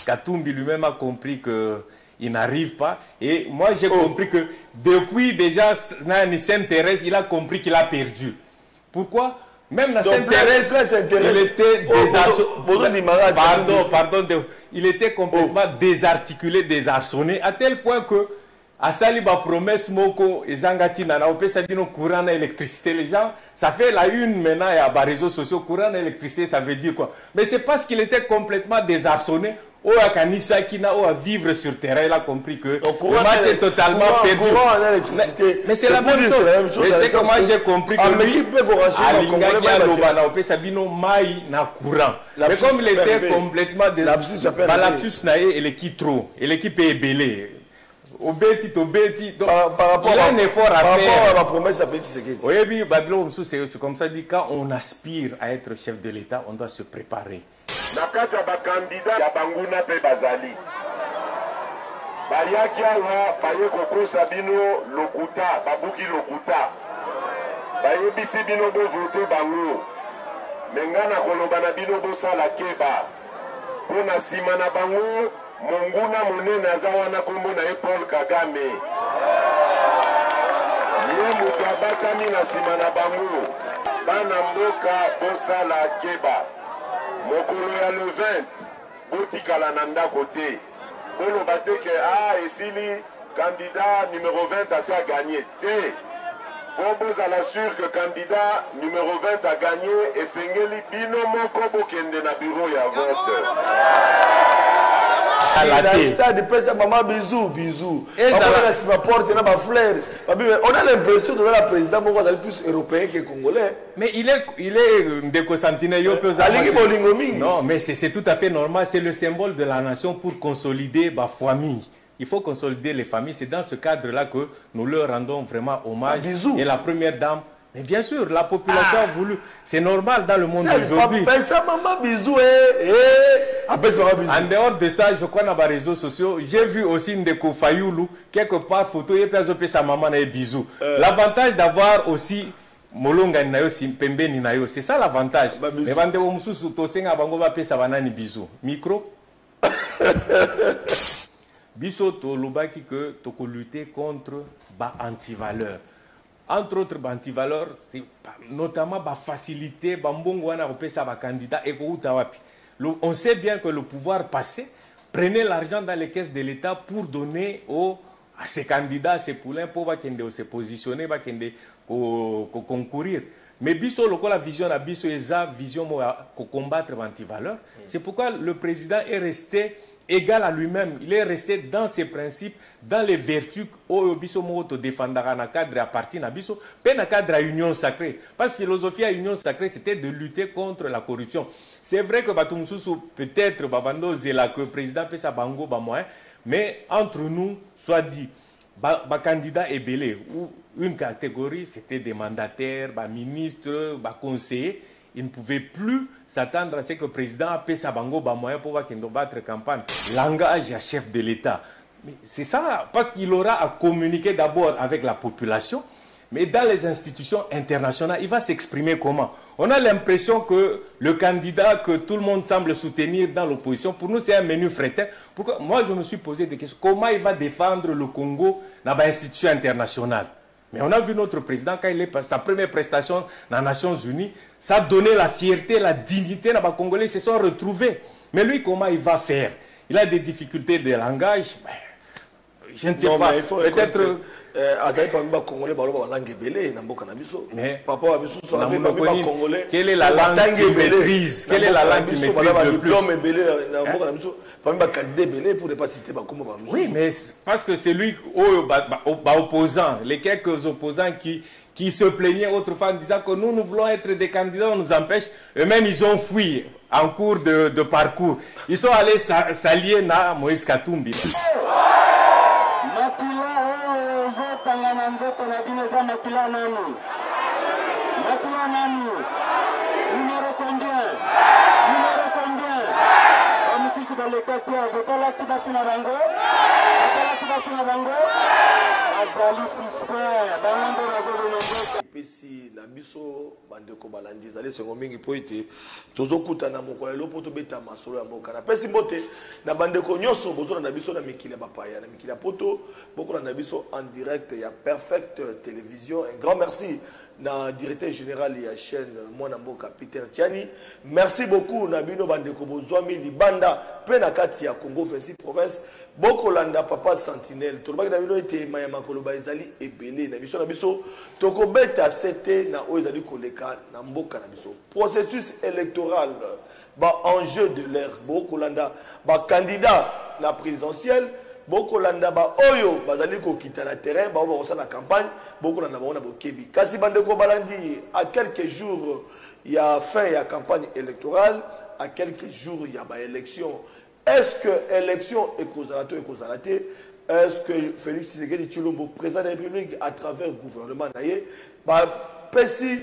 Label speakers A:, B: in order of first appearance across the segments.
A: Katumbi lui-même a compris qu'il n'arrive pas. Et moi, j'ai compris que depuis déjà Sainte-Thérèse, il a compris qu'il a perdu. Pourquoi? Même dans Sainte-Thérèse, il était il était complètement désarticulé, désarçonné, à tel point que à Saliba promesse Moko et Zangati Nana, on peut s'abîmer courant d'électricité. Les gens, ça fait la une maintenant et à les réseaux sociaux, courant d'électricité, ça veut dire quoi? Mais c'est parce qu'il était complètement désarçonné. Ou à Kanissa Kina, ou à vivre sur terrain, il a compris que le match est totalement perdu. Mais c'est la même chose. Mais c'est que moi j'ai compris que lui, à peut Sabino Maï na courant. Mais comme il était complètement lapsus naïe et l'équipe trop, et l'équipe est belée. Au Betty, par rapport à un effort à faire. Par rapport à la promesse à Petit Sekedi. Oui, Babylone, c'est comme ça dit, quand on aspire à être chef de l'État, on doit se préparer.
B: Nakata ba candidat ya banguna pe bazali. Bayaki awa baye kokosa bino lokuta, babuki lokuta. Baye bisi bino bo voter bango. Mengana koloba na bino bo sala keba. Pona sima na bango monguna monene azawana kombo na Paul Kagame. Ye mutabakami na sima na bango. Bana mboka bo sala keba. Mokolo ya le 20, Botikala Nanda côté. Bolo Bateke, esili, candidat numéro 20 a gagné. Bobo à sûr que candidat numéro 20 a gagné et Sengeli Bino Moko Bokende na bureau ya vote.
C: La stade de maman bisous. On a l'impression que le président est plus européen que congolais.
A: Mais il est Ndeko Santineyo. Non, mais c'est tout à fait normal. C'est le symbole de la nation pour consolider ma famille. Il faut consolider les familles. C'est dans ce cadre-là que nous leur rendons vraiment hommage. Et la première dame. Mais bien sûr, la population a voulu. C'est normal dans le monde d'aujourd'hui. En dehors de ça, je crois dans les réseaux sociaux, j'ai vu aussi Ndeko Fayoulou, quelque part, photo, et puis sa maman et bisous. L'avantage d'avoir aussi Molonga Ninayo, Pembe Ninayo, c'est ça l'avantage. Mais Vandeo Moussou, Tosenga Bango va payer sa banane bisous. Micro. Biso to lubaki que toko lutter contre ba anti-valeur. Entre autres anti-valeurs, c'est notamment ba faciliter ba mbongo wana repesa ba candidat et ko utawapi. On sait bien que le pouvoir passé prenait l'argent dans les caisses de l'État pour donner à ces candidats, à ces poulains, pour se positionner, concourir. Mais biso la vision a biso eza vision pour combattre l'antivaleur. C'est pourquoi le président est resté égal à lui-même. Il est resté dans ses principes, dans les vertus au biso moto défendra na cadre à partir na biso, pe na cadre à union sacrée. Parce que philosophie à union sacrée, c'était de lutter contre la corruption. C'est vrai que Batumsusu peut-être babando zela que le président peut sa bango ba moyen, mais entre nous, soit dit, ba candidat est belé ou une catégorie, c'était des mandataires, ba ministres, ba conseillers. Il ne pouvait plus s'attendre à ce que le président appelle sa bango ba moyen pour voir qu'il doit battre campagne. Langage à chef de l'État. C'est ça, parce qu'il aura à communiquer d'abord avec la population, mais dans les institutions internationales, il va s'exprimer comment? On a l'impression que le candidat que tout le monde semble soutenir dans l'opposition, pour nous c'est un menu fretin. Pourquoi? Moi je me suis posé des questions. Comment il va défendre le Congo dans l'institution internationale? Mais on a vu notre président, quand il est sa première prestation dans les Nations Unies, ça a donné la fierté, la dignité. Les Congolais se sont retrouvés. Mais lui, comment il va faire? Il a des difficultés de langage. Je ne sais pas. Peut-être. Quelle est la langue qu'il maîtrise? Quelle est la langue qu'il maîtrise le plus? Oui, mais parce que c'est lui, opposant, les quelques opposants qui se plaignaient autrefois en disant que nous voulons être des candidats, on nous empêche. Eux-mêmes, ils ont fui en cours de parcours. Ils sont allés s'allier à Moïse Katumbi.
B: Numéro combien? Dans le quartier, azali suspect bango nazolongoka
C: epesi na biso bandeko balandi ezali esengo mingi mpo ete tozokutana mokolo lelo mpo tobeta masolo ya mboka napesi mbote na bandeko nyonso bozolanda biso na mikili ya bapaya na mikili ya poto bokolanda biso en direct ya Perfect Télévision. Un grand merci na directeur général ya chaîne mwana mboka Peter Tiani. Merci beaucoup na bino bandeko bozwami libanda pe na kati ya Congo 26 province bokolanda papa Sentinelle tolobaki na bino ete maya makoloba ezali ebele na biso tokobeta sete na oyo ezali koleka na mboka na biso processus électoral ba enjeu de l'ère bokolanda ba candidat na présidentielle bokolanda ba oyo bazali kokita na terrain ba oyo la campagne bokolanda ba ona bokebi kasi bandeko balandi à quelques jours il y a fin ya campagne électorale à quelques jours il y a ba élection. Est-ce que l'élection est causalité? Est-ce que Félix Tshisekedi Tshilombo, président de la République, à travers le gouvernement, pesi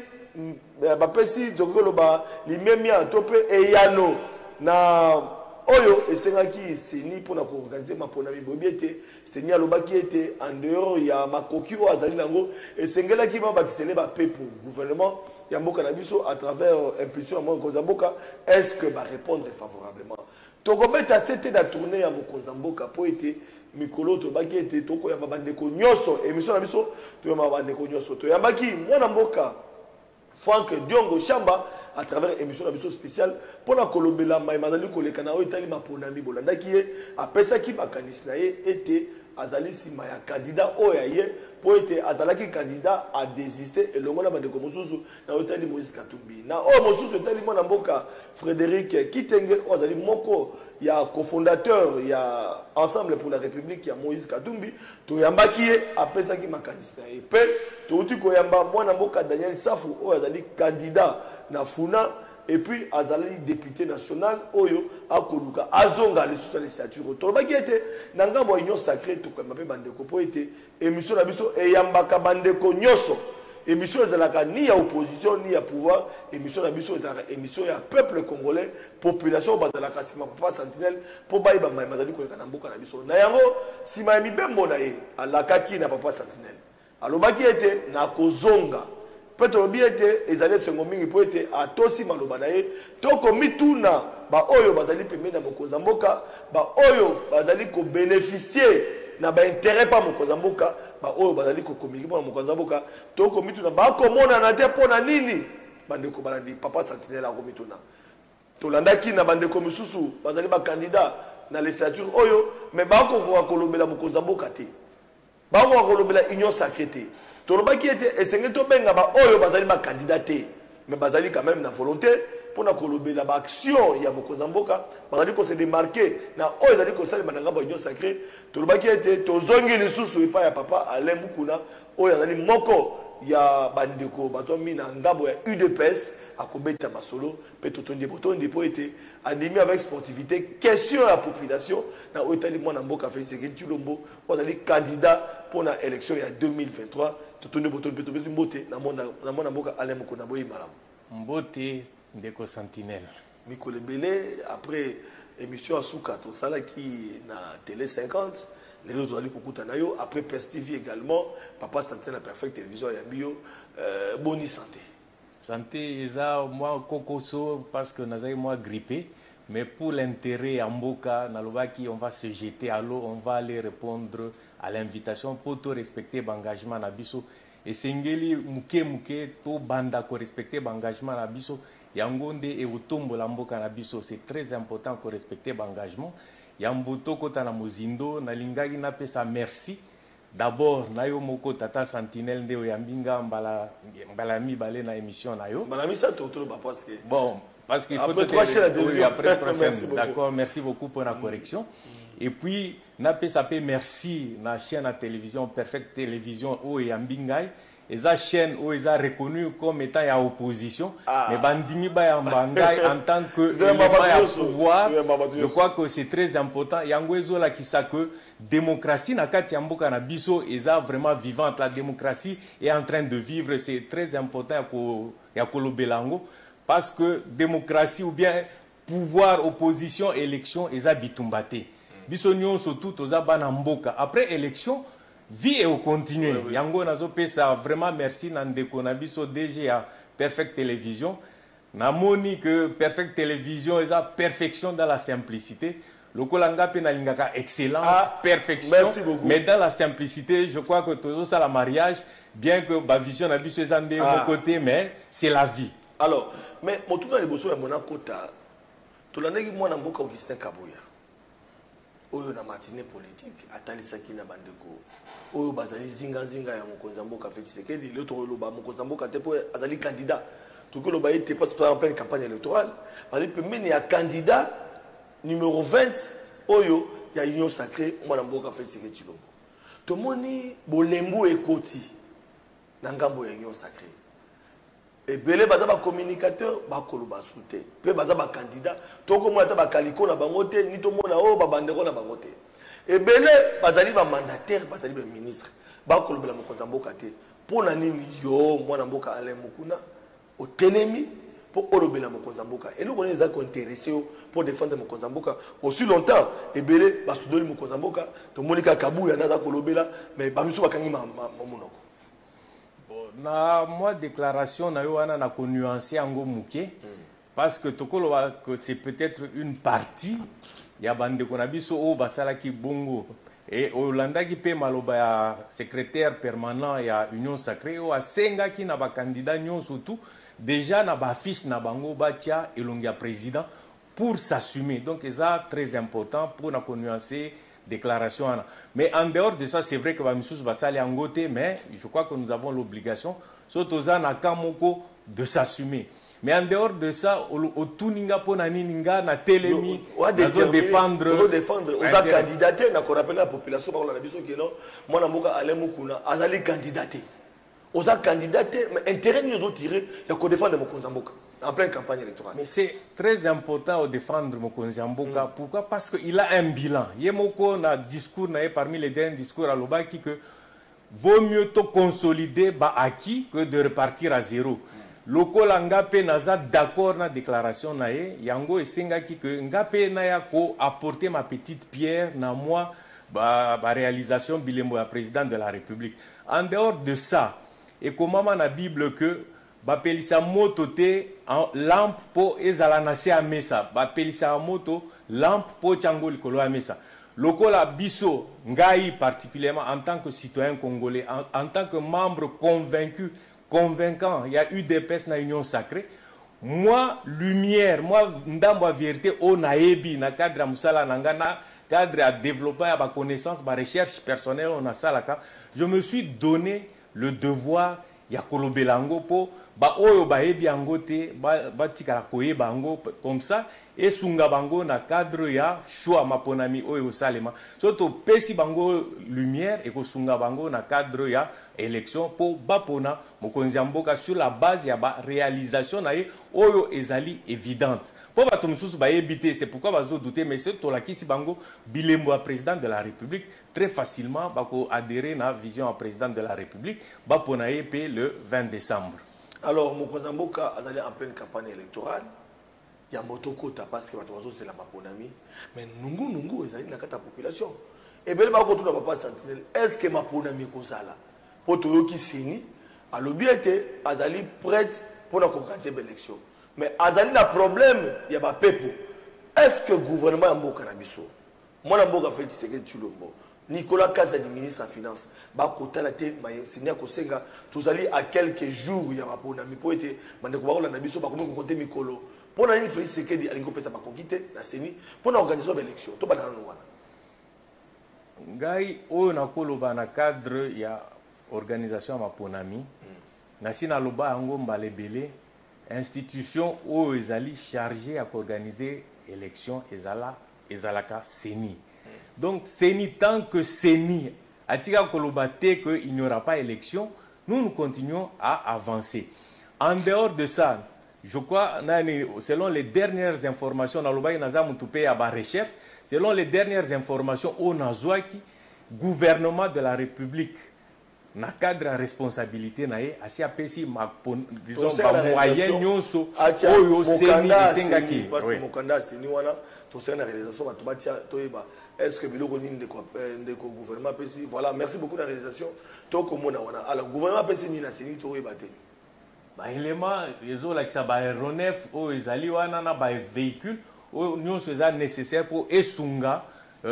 C: limemia tope et yano na oyo esengaki seni pour na organiser ma pona bibobiete seni alobaki était en dehors ya makoki o azali nango esengelaki ba bakisele ba pe pour gouvernement ya mboka na biso à travers impulsion ya mboka mboka. Est-ce que ba répondre favorablement? Tokobeta c'était la tournée ya mokonza mboka po ete mikolo to baki ete toko ya babandeko nyoso émission na biso to ya babandeko nyoso to ya baki mwana mboka Franck Diongo Chamba à travers émission na biso spéciale pour la kolobela mai mazali koleka na o etali mapona mi bolanda ki ye apesa ki bakanisi na ye ete azali sima ya candidat o ya ye po ete azalaki candidat a désister elongo na bandeko mosusu na otali Moïse Katumbi na o mosusu etali mwana mboka Frédéric Kitenge o azali moko ya cofondateur ya Ensemble pour la République ya Moïse Katumbi to yambaki ye apesa ki makanisi na ye pe to uti ko yamba mwana mboka Daniel Safu o azali candidat na Funa et puis azali député national oyo akoluka azonga les sous les statuts tolobaki ete na ngambo union sacrée to ko mpe bandeko po ete émission na biso e yambaka bandeko nyoso émission ezalaka ni ya opposition ni ya pouvoir émission na biso ezalaka émission ya peuple congolais population bazalaka sima papa Sentinelle po bayiba mai mazali koleka na mboka na biso na yango sima ya mibembo na ye alakaki na papa Sentinelle alobaki ete na kozonga peut-être biete ezali sengo mingi po ete atosi maloba na ye toko mituna ba oyo bazali pembeni na mokonza mboka ba oyo bazali ko bénéficier na ba intérêt pa mokonza mboka ba oyo bazali ko communiquer na mokonza mboka toko mituna ba ko mona na te pona nini bandeko balandi papa Sentinelle a komituna tolandaki na bandeko misusu bazali ba candidat na législature oyo mais ba ko kolobela mokonza mboka te ba ko kolobela union sacrée te tolobaki ete esenge to benga ba oyo bazali ba candidaté mais bazali quand même na volonté pour na kolobela ba action ya mokonza mboka bazali ko se démarquer na oyo bazali ko sala mananga ba union sacrée tolobaki ete tozongi lisusu epa ya papa Alain Mukuna oyo azali moko ya bandeko batomi na ngambo ya UDPS akobeta masolo pe totondi po ete andimi avec sportivité question ya population na otali mwana mboka Félix Tshilombo ozali candidat pour la élection ya 2023 totondi pe tobesi mbote na mwana mboka Alain Mukuna boyi malamu
A: mbote ndeko Sentinelle
C: mikolo belé après émission à Souka to sala qui na télé 50 les autres ont dit qu'on nayo après PES TV également papa Sentinelle à Perfect Télévision ya bio bonne santé
A: eza moi kokoso parce que nazali moi grippé mais pour l'intérêt en mboka nalobaki on va se jeter à l'eau on va aller répondre à l'invitation pour tout respecter l'engagement na biso et sengeli muke to banda ko respecter l'engagement na biso yango nde e utombo la mboka na biso c'est très important ko respecter l'engagement yambuto kota na mozindo na lingaki na pesa merci d'abord na yo moko tata Sentinelle nde oyambinga mbala mibale na émission na yo
C: mbala misa to parce que
A: bon parce qu'il faut après d'accord merci beaucoup pour la correction et puis na pesa pe merci na chaîne à télévision Perfect Télévision o yambingai eza chaîne où ils ont reconnu comme étant à opposition mais bandimi ba yambangai en tant que pouvoir je crois que c'est très important yango ezola kisa que démocratie na kati ya mboka na biso eza vraiment vivante la démocratie est en train de vivre c'est très important ya kolobelango parce que démocratie ou bien pouvoir opposition élection eza bitumbate biso nyonso tout oza bana mboka après élection vie et au continuer. Yango nazo pesa vraiment merci Nandeko Nabiso DG à Perfect Télévision. Namoni que Perfect Télévision est la perfection dans la simplicité. Le Kolanga Penalingaka excellence, perfection.
C: Merci beaucoup.
A: Mais dans la simplicité, je crois que tout ça, la mariage, bien que ma vision n'a plus de mon côté, mais c'est la vie.
C: Alors, mais mon tour dans les bossons à mon akota, tout l'année moi n'a pas Augustin Kabouya. Oyo na matinée politique, atali saki na bandeko. Oyo bazali zinga zinga ya Mokonzambo Café Tshisekedi, l'autre loba Mokonzambo Katepo azali candidat. Tout que le bail était pas en pleine campagne électorale. Parce que même il y a candidat numéro 20 Oyo, il y a Union Sacrée, moi n'a pas fait Tshisekedi Chilombo. Tout le monde bolembo ekoti nangambo ya Union Sacrée. Et belé baza ba communicateur ba kolo ba souté. Pe baza ba candidat, to ko mo ata ba kaliko na bangote, ni to mona o ba bandeko na bangote. Et belé bazali ba mandataire, bazali ba ministre. Ba kolo bela Mokonzambo Kate. Pona nini yo mwana mboka Alain Mukuna au telemi pour olobela Mokonzamboka. Et nous on les a intéressés pour défendre Mokonzamboka aussi longtemps. Et belé ba soudoli Mokonzamboka, to Monika Kabouya na za kolobela, mais ba miso ba kangi monoko.
A: Na moi déclaration na yo wana na ko nuancer ango muke parce que tokolo que c'est peut-être une partie ya bande ko na biso o basala ki bongo et Olanda ki pe maloba ya secrétaire permanent ya Union Sacrée o asenga ki na ba candidat nyon surtout déjà na ba fiche na bango batia elongia président pour s'assumer. Donc c'est très important pour na ko nuancer déclaration. Mais en dehors de ça, c'est vrai que Bamissous va s'aller en côté, mais je crois que nous avons l'obligation, surtout à Kamoko, de s'assumer. Mais en dehors de ça, au Tuninga Ponanininga, na Télémi, on doit défendre.
C: On doit défendre. On a candidaté, on a rappelé la population, on a dit que non, moi, je suis allé Moukouna, on a candidaté. On a candidaté, mais intérêt nous ont tiré, il y a qu'on défendre Mokonzamboka. En pleine campagne électorale. Mais
A: c'est très important de défendre Mokonzamboka. Pourquoi? Parce qu'il a un bilan. Yemoko na discours parmi les derniers discours à Lobaki que vaut mieux te consolider ba acquis que de repartir à zéro. Loko la ngape naza d'accord na déclaration nae yango esenga ki que ngape na ya ko apporter ma petite pierre na moi ba réalisation bilembo ya président de la République. En dehors de ça, et comment na Bible que bapelisa moto te lampe po ezala na se a mesa bapelisa moto lampe po chango likolo ya mesa lokola biso ngai particulièrement en tant que citoyen congolais en tant que membre convaincu convaincant il y a eu des UDPS na Union Sacrée moi lumière moi ndambo vérité o naebi na cadre musala nangana cadre à développer à ba connaissance ba recherche personnelle on a salaka je me suis donné le devoir ya kolobelango po ba oyo ba ebi angote ba tikala koyeba bango comme ça et sunga bango na cadre ya choix maponami oyo salema soto pesi bango lumière et ko sunga bango na cadre ya élection po bapona Mokonzamboka sur la base ya ba réalisation na oyo ezali évidente po bato mususu ba ebité c'est pourquoi bazo douter mais c'est to la kisi bango bilembo président de la République très facilement bako adhérer na vision à président de la République bapona EP le 20 décembre.
C: Alors Mokonzamboka azali en pleine campagne électorale il y a motokota parce que bato c'est la maponami mais nungu ezali na kata population et bele ba ko tuna papa sentinelle est-ce que maponami kozala po toyoki seni alobi ete azali prête pour la concurrence élection mais azali na problème il y a ba pepo est-ce que gouvernement ya mboka na biso mwana mboka fait Tshisekedi Tshilombo Nicolas Kaza du ministre des Finances ba kotala te signer kosenga tozali à quelques jours il y a ba pona mi po ete mandeko ba na biso ba komi ko compter mikolo pona ni Félix Tshisekedi alingo pesa ba kokite na seni pona organiser l'élection to bana no wana
A: ngai oyo na koloba na cadre ya organisation ma ponami na sina loba yango mbalebele institution oyo ezali chargé à organiser élection ezalaka seni. Donc seni tant que seni atika koloba te que il n'y aura pas élection, nous continuons à avancer. En dehors de ça, je crois selon les dernières informations na loba inaza mutupe ya ba recherche, selon les dernières informations au nazwaki gouvernement de la République na cadre à responsabilité nae asi apesi ma disons ba moyen nyonso oyo seni esengaki
C: parce que mokanda seni wana to c'est une réalisation ba tobatia toyeba est-ce que biloko nini de gouvernement pesi voilà merci beaucoup la réalisation to komona wana alors gouvernement pesi ni na seni toyeba te
A: ba élément ezo la kisa ba aéronef o ezali wana na ba véhicule o nyonso eza nécessaire pour esunga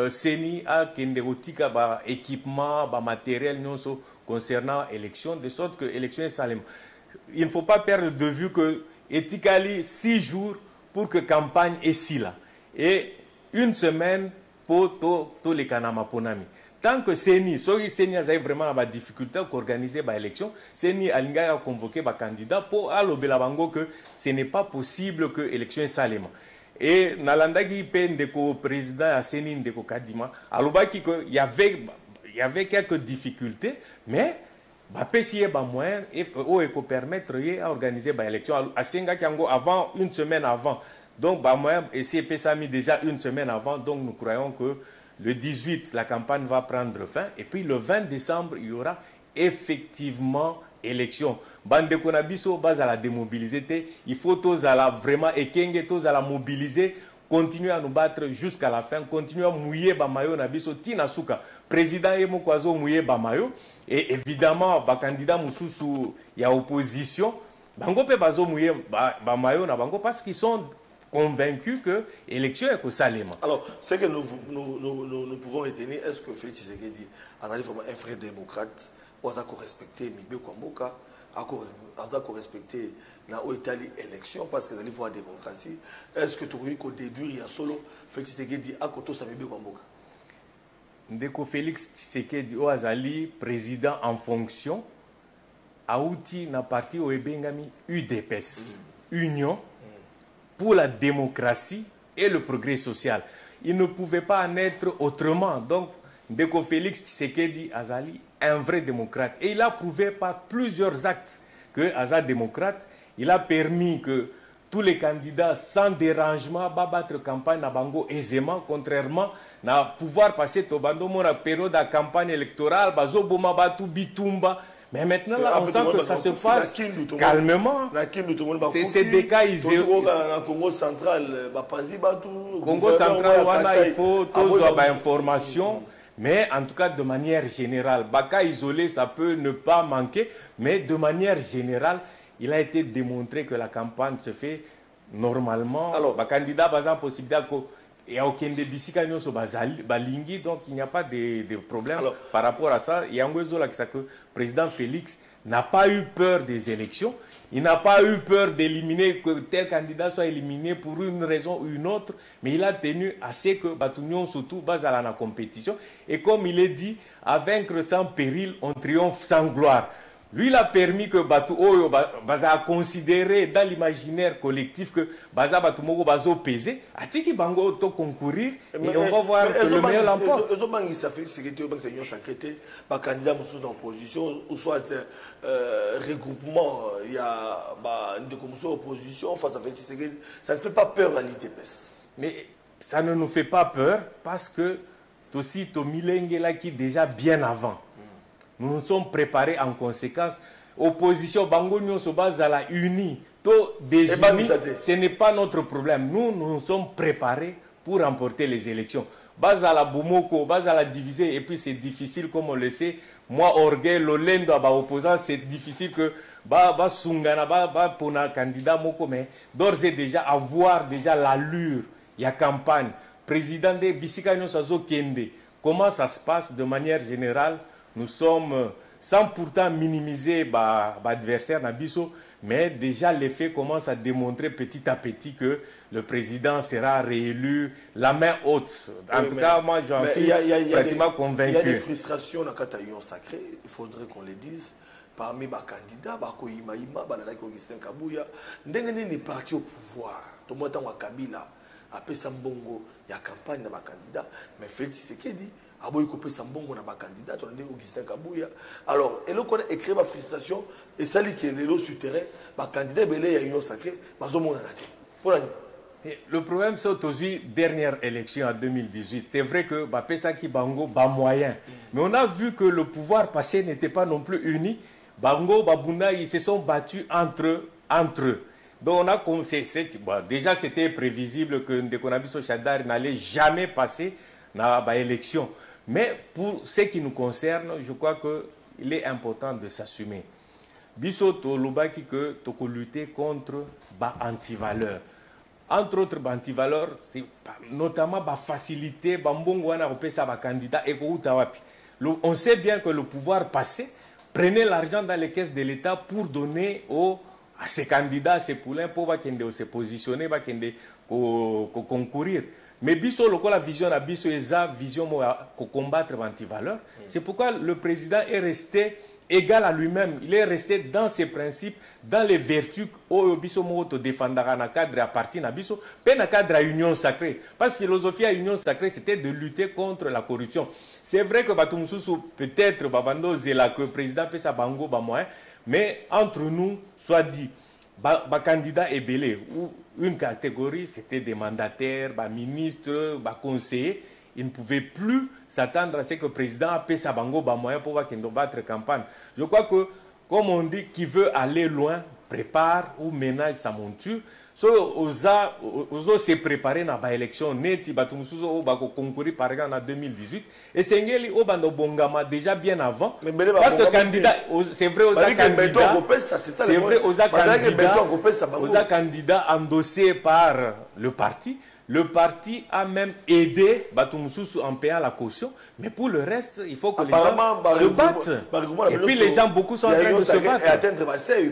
A: seni a kende otika ba équipement ba matériel nyonso concernant l'élection, de sorte que l'élection est salem. Il ne faut pas perdre de vue que éthiquement 6 jours pour que campagne est si là. Et 1 semaine pour tous les Kanama Ponami. Tant que Seni, Seni a vraiment la difficulté pour organiser l'élection, Seni a convoqué les candidats pour allober que ce n'est pas possible que l'élection est salem. Et Nalanda qui peine de président à Seni Ndeko Kadima, alobaki qu'il y avait quelques difficultés, mais il y a moyen et permettre d'organiser l'élection. Avant, 1 semaine avant. Donc, et c'est mis déjà 1 semaine avant. Donc, nous croyons que le 18, la campagne va prendre fin. Et puis, le 20 décembre, il y aura effectivement élection. Bande Konabiso, base à la démobiliser. Il faut tous vraiment et tous à la mobiliser. Continuer à nous battre jusqu'à la fin, continuer à mouiller Bamayo Nabiso Tinasuka. Président Emokwazo mouiller Bamayo. Et évidemment, le candidat Moussoussou, il y a opposition. Bango pe bazo mouiller Bamayo na Bango parce qu'ils sont convaincus que l'élection est au Salema. Alors,
C: ce que nous pouvons retenir, est-ce que Félix Tshisekedi a vraiment un frère démocrate, ou a respecté Mibé Kwamboka, a respecté na Italie élection parce que dans la démocratie, est-ce que tu veux qu'on déduire il y a solo Félix Tshisekedi à Koto Samibé Kwamboka?
A: Ndeko Félix Tshisekedi Oazali président en fonction a outil na parti au Ebengami UDPS Union pour la démocratie et le progrès social. Il ne pouvait pas en être autrement. Donc Ndeko Félix Tshisekedi Azali un vrai démocrate et il a prouvé par plusieurs actes que Aza démocrate, il a permis que tous les candidats sans dérangement battre campagne à Bango aisément, contrairement à pouvoir passer au Bando la période de campagne électorale, Bazo Boma Batu Bitumba. Mais maintenant, là, on sent que ça se passe calmement. C'est des cas isolés.
C: Congo central,
A: Congo central, il faut tous avoir information. Mais en tout cas, de manière générale, Baka isolé, ça peut ne pas manquer. Mais de manière générale, il a été démontré que la campagne se fait normalement. Alors, le candidat a possibilité il n'y a aucun débissika sur Balingi, donc il n'y a pas de problème. Alors, par rapport à ça, il y a un que le président Félix n'a pas eu peur des élections. Il n'a pas eu peur d'éliminer, que tel candidat soit éliminé pour une raison ou une autre, mais il a tenu à ce que Batunion surtout base à la compétition. Et comme il est dit, à vaincre sans péril, on triomphe sans gloire. Lui, il a permis que Batu Oyo a considéré dans l'imaginaire collectif que Baza Batu Mogo Bazo pesé, a tiki bango auto concourir et on va voir que le meilleur l'emporte.
C: Ça fait sécurité au Seigneur sacrété, par candidat d'opposition, ou soit regroupement, il y a une opposition face à Félix Tshisekedi. Ça ne fait pas peur à l'IDPS.
A: Mais ça ne nous fait pas peur parce que aussi Tomilenge là qui déjà bien avant. Nous nous sommes préparés en conséquence. Opposition, Bango Nyonso Bazala unis, ce n'est pas notre problème. Nous nous sommes préparés pour remporter les élections. Bazala Boumoko, Bazala divisé, et puis c'est difficile comme on le sait. Moi, orgueil, l'olendo à opposant, c'est difficile que Sungana, pour un candidat Moko, mais d'ores et déjà avoir déjà l'allure, il y a campagne. Président de Bissika Nyonso Kende, comment ça se passe de manière générale? Nous sommes, sans pourtant minimiser l'adversaire Nabiso, mais déjà les faits commencent à démontrer petit à petit que le président sera réélu la main haute. En tout cas, moi j'en suis pratiquement convaincu.
C: Il y a des frustrations dans le Cataillon sacré, il faudrait qu'on les dise. Parmi les candidats, Augustin Kabouya, n'est parti au pouvoir. Tout le monde Kabila, après Sambongo, il y a campagne dans les candidats, mais Félix Tshisekedi. Aboy coupé Sambongo na ba candidat on dit Augustin Kabouya. Alors et là qu'on a écrit ma frustration et ça qui est le sur terrain ba candidat belé ya union sacrée bazo mona na te. Pour la
A: Le problème, c'est aujourd'hui, dernière élection en 2018. C'est vrai que Pesa qui Bango, moyen. Mais on a vu que le pouvoir passé n'était pas non plus uni. Bango, Babunda, ils se sont battus entre eux. Donc on a déjà c'était prévisible que Ndekonabiso Chadar n'allait jamais passer dans l'élection. Mais pour ce qui nous concerne, je crois qu'il est important de s'assumer. Biso to lobaki que toko lutter contre antivaleurs. Entre autres antivaleurs, c'est notamment faciliter bambongo wana repesa ba candidat et wapi. On sait bien que le pouvoir passé prenait l'argent dans les caisses de l'État pour donner à ces candidats, à ces poulains, pour se positionner, concourir. Mais biso la vision à biso vision pour combattre l'antivaleur. C'est pourquoi le président est resté égal à lui-même. Il est resté dans ses principes, dans les vertus au biso moto défendra na cadre à partir na biso, pe na cadre à union sacrée. Parce que la philosophie à union sacrée, c'était de lutter contre la corruption. C'est vrai que Batumsusu peut-être babando zela que le président peut sa bango ba moyen, mais entre nous, soit dit, candidat est belé ou une catégorie, c'était des mandataires, ministres, conseillers. Il ne pouvait plus s'attendre à ce que le président ait sa bango moyen pour battre campagne. Je crois que, comme on dit, qui veut aller loin, prépare ou ménage sa monture. So, osa se préparer dans l'élection neti batumsuso o bako concourir par exemple en 2018 et sengeli o bando bongama déjà bien avant parce que candidat c'est vrai aux candidats endossés par le parti. Le parti a même aidé Batumsusu en payant la caution, mais pour le reste, il faut que les gens se battent. Et puis les gens, beaucoup sont en train de se battre.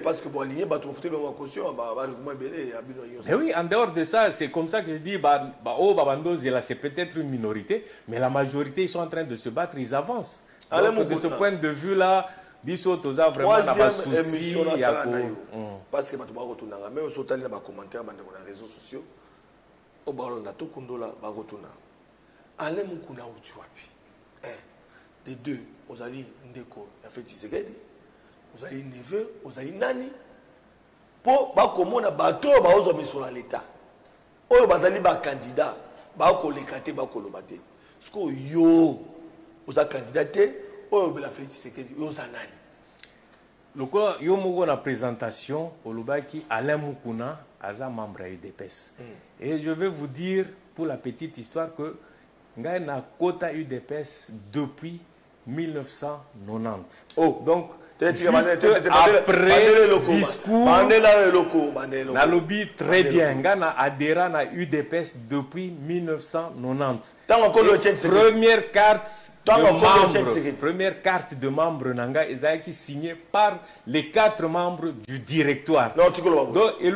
C: Parce que pour aligner Batumsusu la caution,
A: mais oui, en dehors de ça, c'est comme ça que je dis, c'est peut-être une minorité, mais la majorité, ils sont en train de se battre, ils avancent. Donc, de ce point de vue-là, Biso Toza vraiment n'a pas de souci.
C: Parce que même si on a des commentaires dans les réseaux sociaux, au baron na tokundola barotuna ale mukuna utuapi des deux ozali ndeko ya Félix Tshisekedi ozali neveu ozali nani po bakomona bato baozo misona l'état oyo bazali ba candidat bakoleka te bakoloba te siko yo oza candidat te oyo bela Félix Tshisekedi yo za nani
A: lokola yo moko na présentation olobaki Alain Mukuna aza membre à UDPS. Et je vais vous dire, pour la petite histoire, que Ngaï n'a quota UDPS depuis 1990. Oh. Donc, après discours, na lobby très bien. Ngaï n'a adhéré à UDPS depuis 1990. Première carte de membre Nanga est signée par les 4 membres du directoire. Donc, il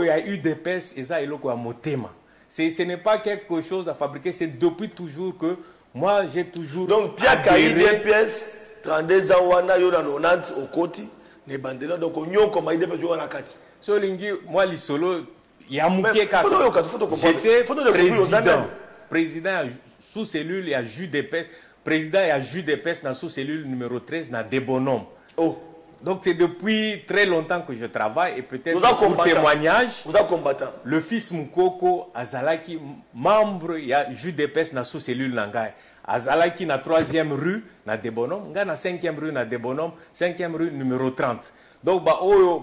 A: y a UDPS et ça, il y a Motema. Ce n'est pas quelque chose à fabriquer, c'est depuis toujours que moi j'ai toujours.
C: Donc, Pierre Kaï UDPS, 32 ans, on a 90 au côté, les bandela, donc on y a comme UDPS, on a 4.
A: So, moi, les solo, il y a Mouké 4. J'étais président sous cellule, il y a JUDPS. Président et à JUDPS dans sous-cellule numéro 13 dans des bonhommes. Oh. Donc c'est depuis très longtemps que je travaille et peut-être pour témoignage, le fils Moukoko Azalaki, membre il y a JUDPS dans sous-cellule Nangaï. Azalaki na 3e rue dans des bonhommes, na 5e rue dans des bonhommes, 5e rue numéro 30. Donc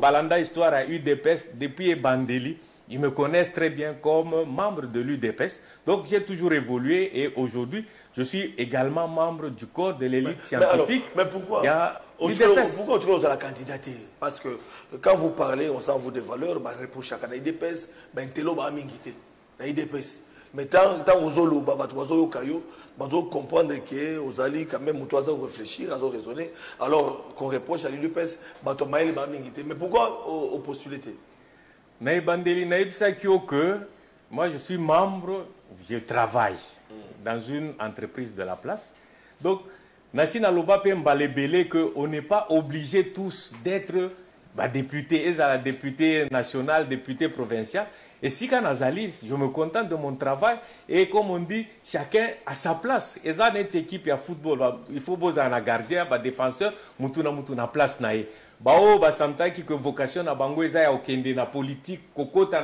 A: balanda histoire à UDPS depuis Bandeli. Ils me connaissent très bien comme membre de l'UDPS. Donc j'ai toujours évolué et aujourd'hui, je suis également membre du corps de l'élite scientifique.
C: Mais pourquoi pourquoi tu as la candidature? Parce que quand vous parlez, on s'en fout des valeurs, pour chacun l'UDPS, l'UDPS. Mais tant vous comprendre que vous allez quand même réfléchir, raisonner, alors qu'on reproche à l'UDPS, mais pourquoi au postulé?
A: Que moi je suis membre, je travaille dans une entreprise de la place. Donc, Nassina Loba peut m'balébéler qu'on n'est pas obligé tous d'être députés, et à la députée nationale, députée provinciale. Et si quand Nazali, je me contente de mon travail et comme on dit, chacun a sa place. Et ça, notre équipe, il y a football, il faut besoin un gardien, un défenseur, mutuna place nae. bao basamtaki que vocation na bango eza ya okende na politique kokota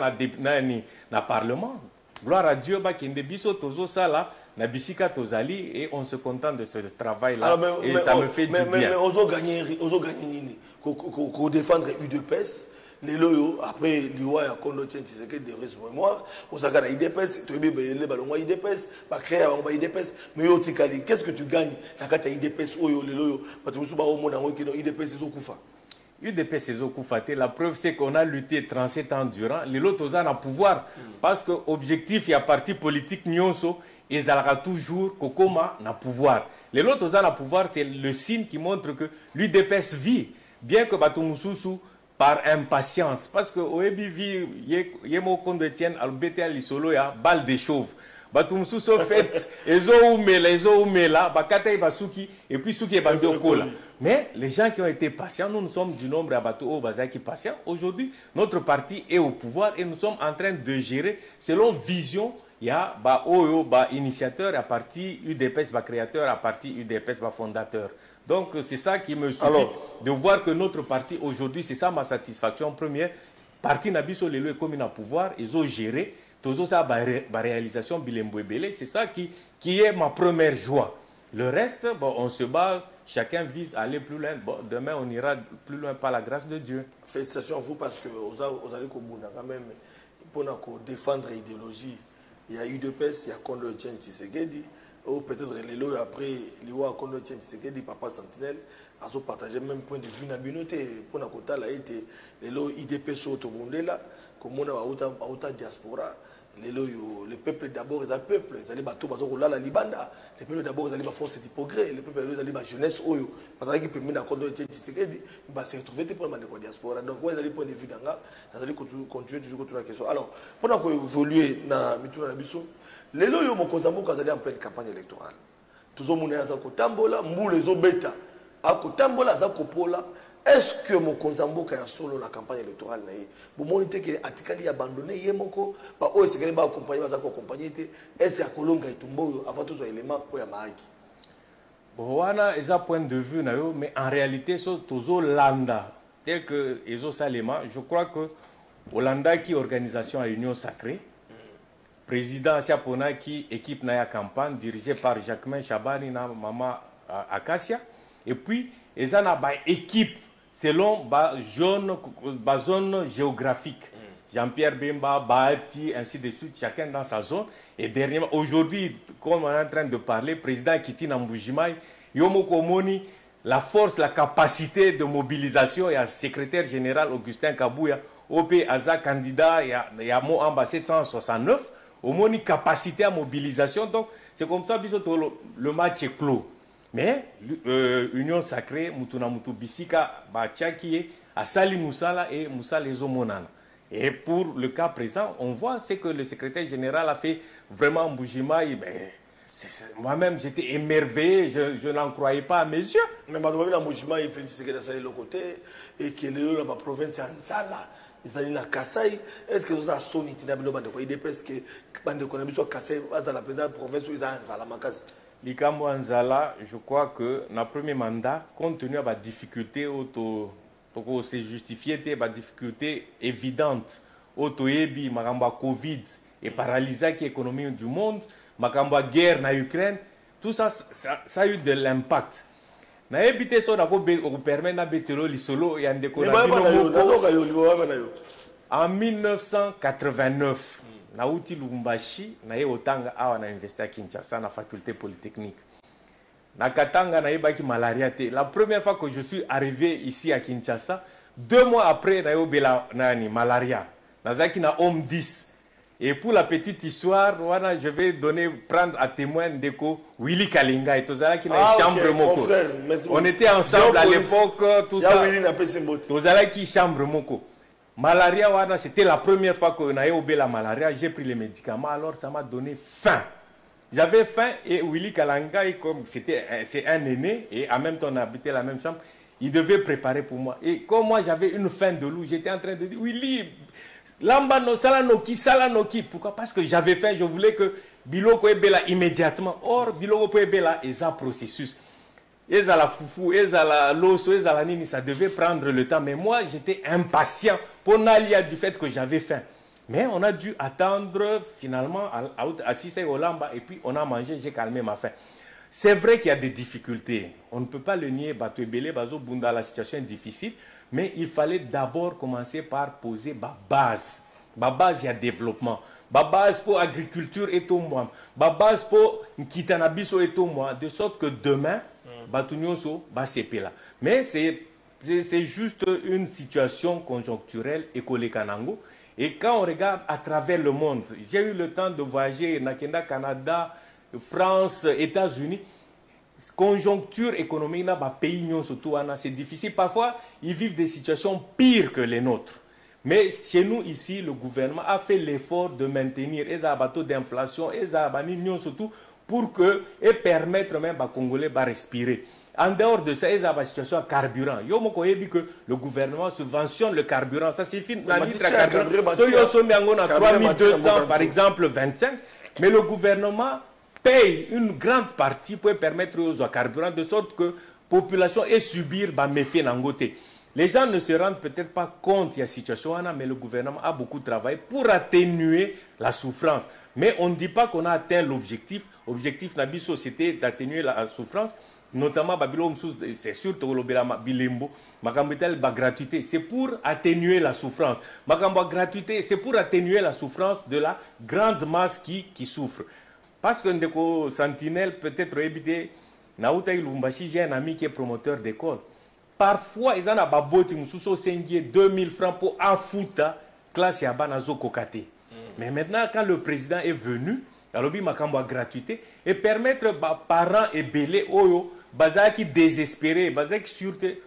A: na parlement. Gloire à Dieu, bakende biso tozo sala na bisika tozali et on se contente de ce travail là et ça me fait du bien.
C: Mais ozo gagner nini ko défendre UDPS les loyo après liwa ya kondo tient c'est de mémoire osaka na UDPS to bebele balongwa UDPS ba créer ba UDPS mais yo tikali qu'est-ce que tu gagnes na kata UDPS oyo les loyo batusu ba omona ngo kino UDPS ezokufa.
A: UDPS ezokufa te, la preuve c'est qu'on a lutté 37 ans durant les lotos ont un pouvoir parce que objectif il y a parti politique nyonso ils aura toujours kokoma na pouvoir. Les lotos ont un pouvoir, c'est le signe qui montre que l'UDPS vit bien que batumususu par impatience parce que oebi vi yemo kondo tienne al betel lisolo ya balle de chauve batumususu fait ezo umela bakata basuki et puis suki bandokola. Mais les gens qui ont été patients, nous sommes du nombre à bateau qui patients. Aujourd'hui, notre parti est au pouvoir et nous sommes en train de gérer selon vision. Il y a initiateur à partir UDPS, créateur à partir UDPS, fondateur. Donc c'est ça qui me suffit de voir que notre parti aujourd'hui, c'est ça ma satisfaction première. Parti Nabiso Lelo est comme un pouvoir, ils ont géré. Tout ça, la réalisation Bilembouébélé, c'est ça qui est ma première joie. Le reste, bon, on se bat, chacun vise à aller plus loin. Bon, demain, on ira plus loin par la grâce de Dieu.
C: Félicitations à vous parce que vous allez quand même pour défendre l'idéologie. Il y a UDPS, il y a Kondo Tien Tshisekedi, ou peut-être les lois après, les lois Kondo Tien Tshisekedi, Papa Sentinelle, ils ont partagé le même point de vue dans la communauté. Pour la côté, les lois IDPS au Tobondela, comme on a diaspora. Les peuples d'abord, ils ont peuple, ils allaient bateau, la Libanda. Les peuples d'abord, ils allaient force et progrès. Les peuples ils allaient jeunesse, oyo. Parce qu'ils peuvent mettre Kondo Tien Tshisekedi, ils se retrouver pour la diaspora. Donc, ils allaient point de vue d'anga, ils allaient continuer toujours contre la question. Alors, pendant qu'on évolue dans Mituna Nabiso, les loyaux mon Kozambo, ils allaient en pleine campagne électorale. Tous les gens qui ont tambola, mou les obéta, à Kotambola, Zakopola. Est-ce que mon Kozambo a solo la campagne électorale vous montrez que Atikali abandonné Yemoko, pas où est-ce qu'elle va accompagner, est-ce que Kolonga et Tumbo avant tous les éléments pour Yamaki?
A: Bon, wana est un point de vue mais en réalité c'est toujours Landa tel que Ezo Salema. Je crois que Olanda qui organisation à Union Sacrée, président Siapona qui équipe na campagne dirigée par Jacquemin Chabani na Mama Acacia et puis ils ont une équipe selon la zone géographique. Jean-Pierre Bemba, Bahati, ainsi de suite, chacun dans sa zone. Et dernièrement, aujourd'hui, comme on est en train de parler, président Kiti Namboujimai, Yomoko Moni, la force, la capacité de mobilisation, il y a secrétaire général Augustin Kabouya, OP Aza candidat, il y a Moamba 769, au Moni capacité à mobilisation. Donc, c'est comme ça que le match est clos. Mais Union Sacrée, Mutuna Mutu Bisika, Bachaki, Asali Moussala et Moussala Ezomonana. Et pour le cas présent, on voit ce que le secrétaire général a fait vraiment en Mboujimaï. Moi-même, j'étais émerveillé, je n'en croyais pas à mes yeux.
C: Mais madame la Mboujimaï, il fait ce qu'il a salé de l'autre côté et qu'il est dans ma province, en Nzala. Ils allaient à Kassai. Est-ce que ça a sonné? Il dépêche que Bande Konamiso Kassai, dans la province où ils ont Nzala Makasi.
A: Likambo Anzala, je crois que dans le premier mandat, compte tenu de la difficulté, c'est justifié, la difficulté évidente, auto-ébi, la Covid et paralysé l'économie du monde, la guerre en Ukraine, tout ça, ça a eu de l'impact. Na ebité so na ko permet na betelo lisolo et en en 1989 na uti Lubumbashi na ye otanga awa na investi à Kinshasa na faculté polytechnique na katanga na yebaki malaria te. La première fois que je suis arrivé ici à Kinshasa, 2 mois après na yobela nani malaria nazaki na homme 10. Et pour la petite histoire, voilà, je vais prendre à témoin Ndeko Willy Kalinga et tout ça qui n'a chambre moko. On était ensemble à l'époque, tout ça. Tout ça qui chambre moko. Malaria, voilà, c'était la première fois que j'ai eu la malaria. J'ai pris les médicaments, alors ça m'a donné faim. J'avais faim et Willy Kalanga, comme c'est un aîné et en même temps on habitait la même chambre, il devait préparer pour moi. Et comme moi j'avais une faim de loup, j'étais en train de dire Willy. Lamba no salanoki, salanoki. Pourquoi? Parce que j'avais faim, je voulais que Biloko Ebela immédiatement. Or, Biloko Ebela est un processus. ezala foufou, ezala loso, ezala nini, ça devait prendre le temps. Mais moi, j'étais impatient pour n'alia du fait que j'avais faim. Mais on a dû attendre finalement à 6 heures au Lamba et puis on a mangé, j'ai calmé ma faim. C'est vrai qu'il y a des difficultés. On ne peut pas le nier, Batouebele, Bazo Bunda, la situation est difficile. Mais il fallait d'abord commencer par poser ma base. Ma base, il y a développement. Ma base pour l'agriculture et tout moi. Ma base pour Kitanabiso et tout moi. De sorte que demain, Batounyoso va s'épeler là. Mais c'est juste une situation conjoncturelle école-Kanango. Et quand on regarde à travers le monde, j'ai eu le temps de voyager Nakenda, Canada, France, États-Unis. Conjoncture économique dans les pays, c'est difficile. Parfois, ils vivent des situations pires que les nôtres. Mais chez nous, ici, le gouvernement a fait l'effort de maintenir les taux d'inflation, surtout pour permettre même aux Congolais de respirer. En dehors de ça, il y a une situation de carburant. Il y a dit que le gouvernement subventionne le carburant. Ça suffit. La litre à carburant, 3200 par exemple 25. Mais le gouvernement paye une grande partie pour permettre aux carburants de sorte que la population ait subir les méfaits d'Angoté. Les gens ne se rendent peut-être pas compte de la situation, mais le gouvernement a beaucoup travaillé pour atténuer la souffrance. Mais on ne dit pas qu'on a atteint l'objectif. L'objectif de la c'était d'atténuer la souffrance. Notamment, c'est sûr que gratuité, c'est pour atténuer la souffrance. Gratuité, c'est pour atténuer la souffrance de la grande masse qui souffre. Parce que Ndeko Sentinelle, peut-être éviter, j'ai un ami qui est promoteur d'école. Parfois, ils ont un baboti, ils 2000 francs pour un foot, classe Yabanazo Kokate. Mais maintenant, quand le président est venu, il y a gratuité, et permettre aux parents et belé, qui désespérés, qui sûreté,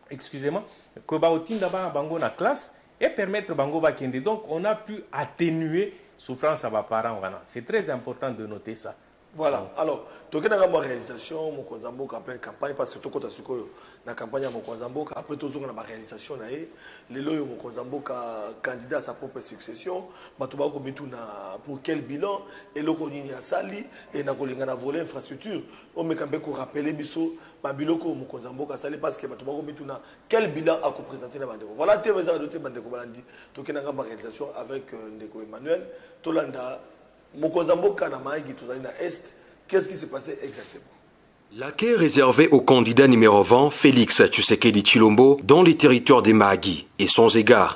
A: excusez-moi, que bango na classe et permettre bango bakende. Donc, on a pu atténuer souffrance à vos parents. C'est très important de noter ça.
C: Voilà. Alors, tu as une réalisation, mon Konzambo a plein campagne parce que tu as la campagne à mon Konzambo. Après, tu as une réalisation. Les lois, mon Konzambo candidat à sa propre succession. Tu as pour quel bilan? Et le Konini a sali et na kolingana volé infrastructure. On me campe pour rappeler biso ma biloko mon Konzambo a sali parce que tu as quel bilan à présenter na bandeko. Voilà, tu as adopté bandeko balandi. Tu as une réalisation avec Ndeko Emmanuel. Tolanda. Qu'est-ce qui s'est passé exactement?
D: L'accueil réservé au candidat numéro 20, Félix Tshisekedi Tshilombo, dans les territoires des Mahagi et sans égard.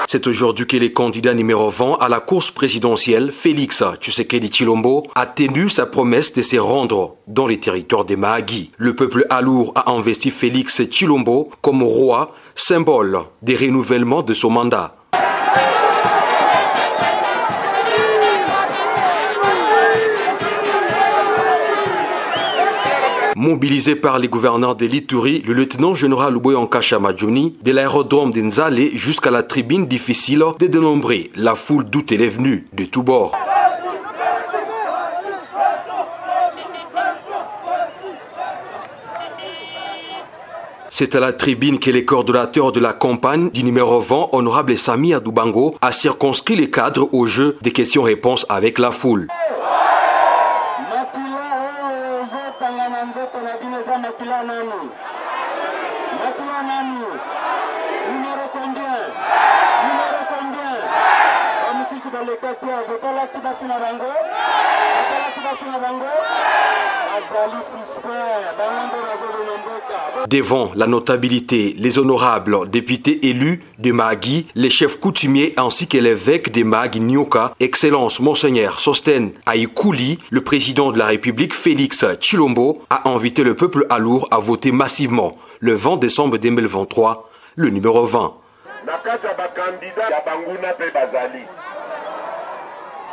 D: C'est aujourd'hui que le candidat numéro 20 à la course présidentielle, Félix Tshisekedi Tshilombo, a tenu sa promesse de se rendre dans les territoires des Mahagi. Le peuple alour a investi Félix Tshilombo comme roi, symbole des renouvellements de son mandat. Mobilisé par les gouverneurs de l'Ituri, le lieutenant-général Louboyanka Chamadjouni, de l'aérodrome d'Nzale jusqu'à la tribune difficile de dénombrer la foule d'où elle est venue de tous bords. C'est à la tribune que les coordonnateurs de la campagne du numéro 20, honorable Sami Adoubango, a circonscrit les cadres au jeu des questions-réponses avec la foule. Devant la notabilité, les honorables députés élus de Mahagi, les chefs coutumiers ainsi que l'évêque de Mahagi Nyoka, Excellence Monseigneur Sosten Aïkouli, le président de la République Félix Tshilombo, a invité le peuple alour à voter massivement le 20 décembre 2023, le numéro 20.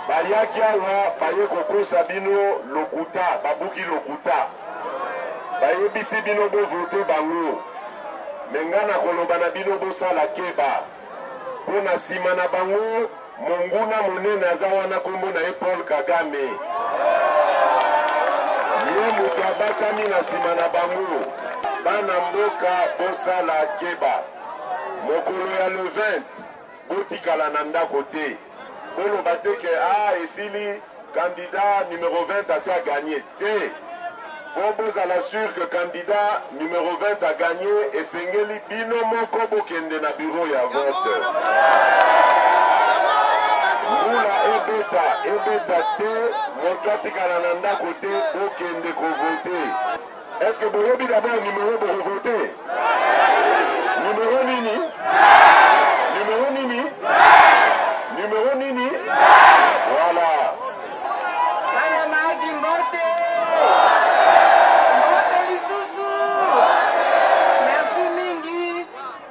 B: Bayaki awa baye kokosa bino lokuta babuki lokuta baye bisi bino bo vote bango mengana koloba na bino bosala keba pona sima na bango monguna monene aza wana kombo na Paul Kagame ye moto abakami na sima na bango bana mboka bosala keba mokolo ya le 20 botikala na ndako te boloba te ke esili candidat numéro 20 asi a gagné te po bozala sûr que candidat numéro 20 a gagné esengeli bino moko bokende na bureau ya vote mbula ebeta te moto atikala na ndako te bokende kovote. Est-ce que boyobi d'abord numéro bokovote? Numéro nini? Numéro nini? Numéro nini? Voilà.
E: Merci mingi.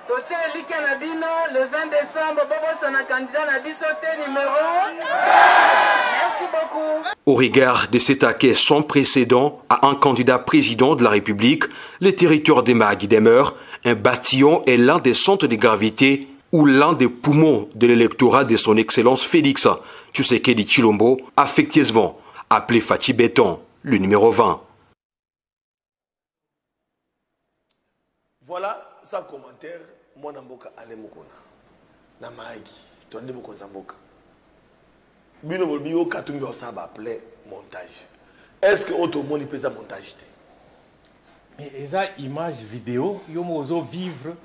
E: Toche elike na bino le 20 décembre bobo na candidat na biso te numéro. Merci beaucoup.
D: Au regard de cet acquis sans précédent à un candidat président de la République, le territoire des Magui demeure un bastion et l'un des centres de gravité ou l'un des poumons de l'électorat de son Excellence Félix Tshisekedi Tshilombo, affectueusement appelé Fachi Béton, le numéro 20.
C: Voilà, sans commentaire, moi Namboka Anemokona. Namagi, tu as dit Mokozamboka. Bino Bolbio Katumbi Osaba appelé montage. Est-ce que Otomoni peut montage?
A: Mais esa image vidéo, yomo ozo vivre,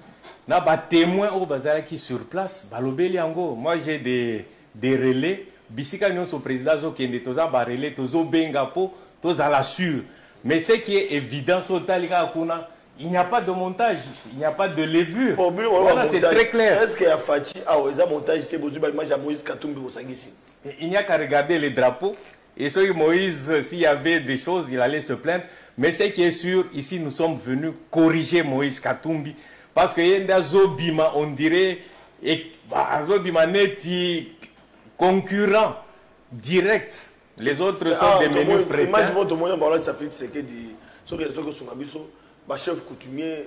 A: na ba témoin au bazar qui sur place, balobeli ango. Moi j'ai des relais, bisika nyon so président zo kende toza ba relais tozo benga po toza la sûr. Mais ce qui est évident so talika kuna, il n'y a pas de montage, il n'y a pas de levure. Voilà, c'est très clair.
C: Est-ce qu'il y a Fachi a montage c'est besoin de image à Moïse Katumbi Osangisi?
A: Il n'y a qu'à regarder les drapeaux. Et sur Moïse, s'il y avait des choses, il allait se plaindre. Mais ce qui est sûr, ici, nous sommes venus corriger Moïse Katumbi. Parce qu'il y a Zobima, on dirait, Zobima n'est concurrent direct. Les autres sont des menus frais.
C: Imagine-moi, tout le monde ça fait que dit, chef coutumier,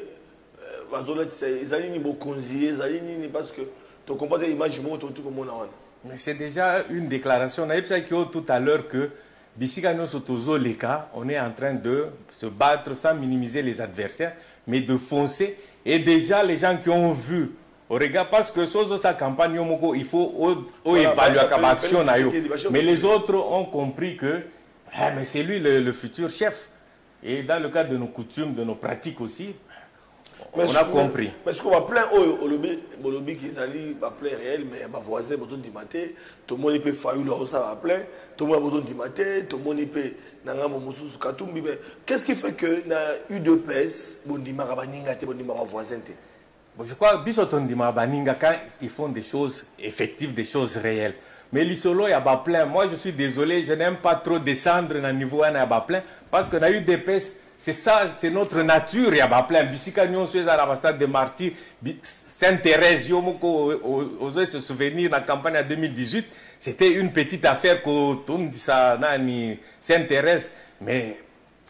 C: ils allaient ni conseiller, ils allaient ni parce que tu comprends l'image, tout le monde.
A: C'est déjà une déclaration. On a dit tout à l'heure que on est en train de se battre sans minimiser les adversaires, mais de foncer. Et déjà, les gens qui ont vu, au regard, parce que sa campagne, il faut évaluer la action. Mais les autres ont compris que c'est lui le futur chef. Et dans le cadre de nos coutumes, de nos pratiques aussi, on a compris.
C: Mais ce qu'on va plein au lobby qui est allé plein réel, mais ma voisin besoin de mater, tout le monde peut faire le ça va plein, tout le monde a besoin de mater, tout le monde peut nanga momusu katumbi. Qu'est-ce qui fait que na UDPS bondima baninga te bondima voisin te?
A: Je crois bisotondima baninga quand ils font des choses effectives, des choses réelles. Mais l'isolo y a pas plein. Moi je suis désolé, je n'aime pas trop descendre dans le niveau à pas plein parce que na UDPS c'est ça, c'est notre nature. Il y a pas plein. Bisika nyon sur la l'ambassade de martyrs, Sainte-Thérèse, yomoko osé se souvenir dans la campagne en 2018, c'était une petite affaire que tout dit ça nani Sainte-Thérèse, mais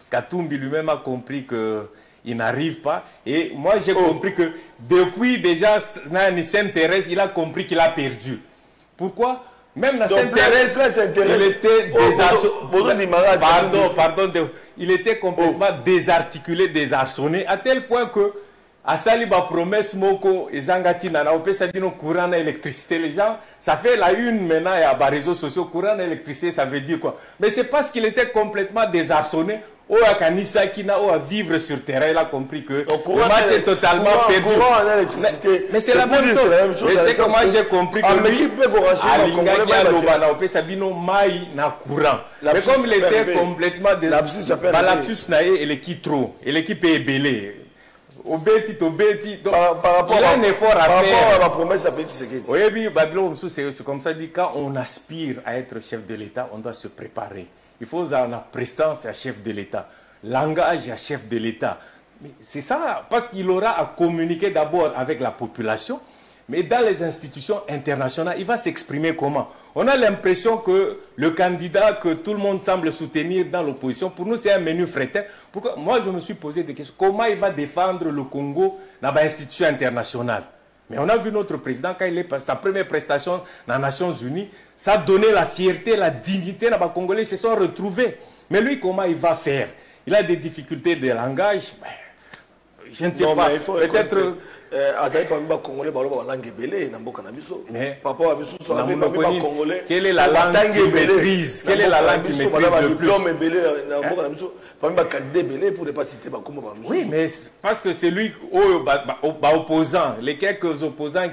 A: Katumbi lui-même a compris que il n'arrive pas. Et moi j'ai compris que depuis déjà nani Sainte-Thérèse, il a compris qu'il a perdu. Pourquoi? Même la Sainte-Thérèse, il était il était complètement désarticulé, désarçonné, à tel point que à Saliba promesse Moko et Zangati Nana, on peut s'abîmer courant d'électricité. Les gens, ça fait la une maintenant, il y a des réseaux sociaux, courant d'électricité, ça veut dire quoi? Mais c'est parce qu'il était complètement désarçonné. Ou à Kanissa qui n'a à vivre sur terrain, il a compris que le match est totalement perdu. Mais c'est la même chose. Mais c'est que moi j'ai compris que lui, mais comme il était complètement désarçonné, et l'équipe trop, et l'équipe est belée.
C: Par rapport
A: il a un effort à faire.
C: À la promesse à Félix Tshisekedi.
A: Oui, Babylone, c'est comme ça dit, quand on aspire à être chef de l'État, on doit se préparer. Il faut la prestance à chef de l'État, langage à chef de l'État. C'est ça, parce qu'il aura à communiquer d'abord avec la population, mais dans les institutions internationales, il va s'exprimer comment? On a l'impression que le candidat que tout le monde semble soutenir dans l'opposition, pour nous c'est un menu fretin. Pourquoi? Moi je me suis posé des questions. Comment il va défendre le Congo dans l'institution internationale? Mais on a vu notre président, quand il est sa première prestation dans les Nations Unies, ça a donné la fierté, la dignité. Les Congolais se sont retrouvés. Mais lui, comment il va faire? Il a des difficultés de langage. je ne sais pas. Peut-être. Quelle est la langue qu'il maîtrise? Quelle est la langue qu'il maîtrise le plus? Oui, mais parce que c'est lui, opposant, les quelques opposants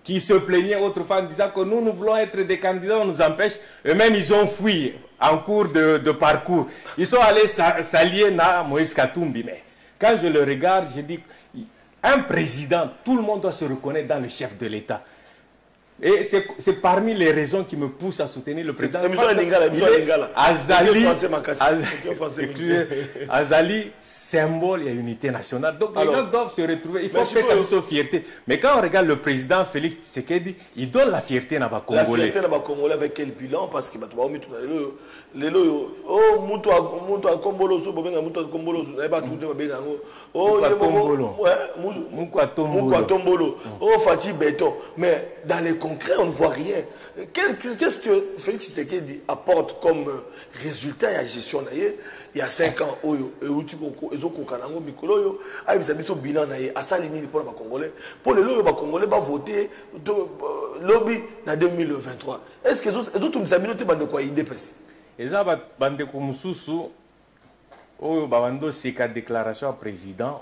A: qui se plaignaient autrefois en disant que nous voulons être des candidats, on nous empêche. Eux-mêmes, ils ont fui en cours de parcours. Ils sont allés s'allier à Moïse Katumbi. Mais quand je le regarde, je dis, un président, tout le monde doit se reconnaître dans le chef de l'État. Et c'est parmi les raisons qui me poussent à soutenir le président. Azali, symbole et unité nationale. Donc les gens doivent se retrouver. Il faut faire sa fierté. Mais quand on regarde le président Félix Tshisekedi, il donne la fierté à Congolais.
C: La fierté à Congolais avec quel bilan? Parce que mais dans les concret, on ne voit rien. Qu'est-ce que Félix Tshisekedi apporte comme résultat à la gestion? Il y a 5 ans, pour les Congolais va voter lobby en 2023. Est-ce que les autres ont quoi idée?
A: C'est une déclaration au président.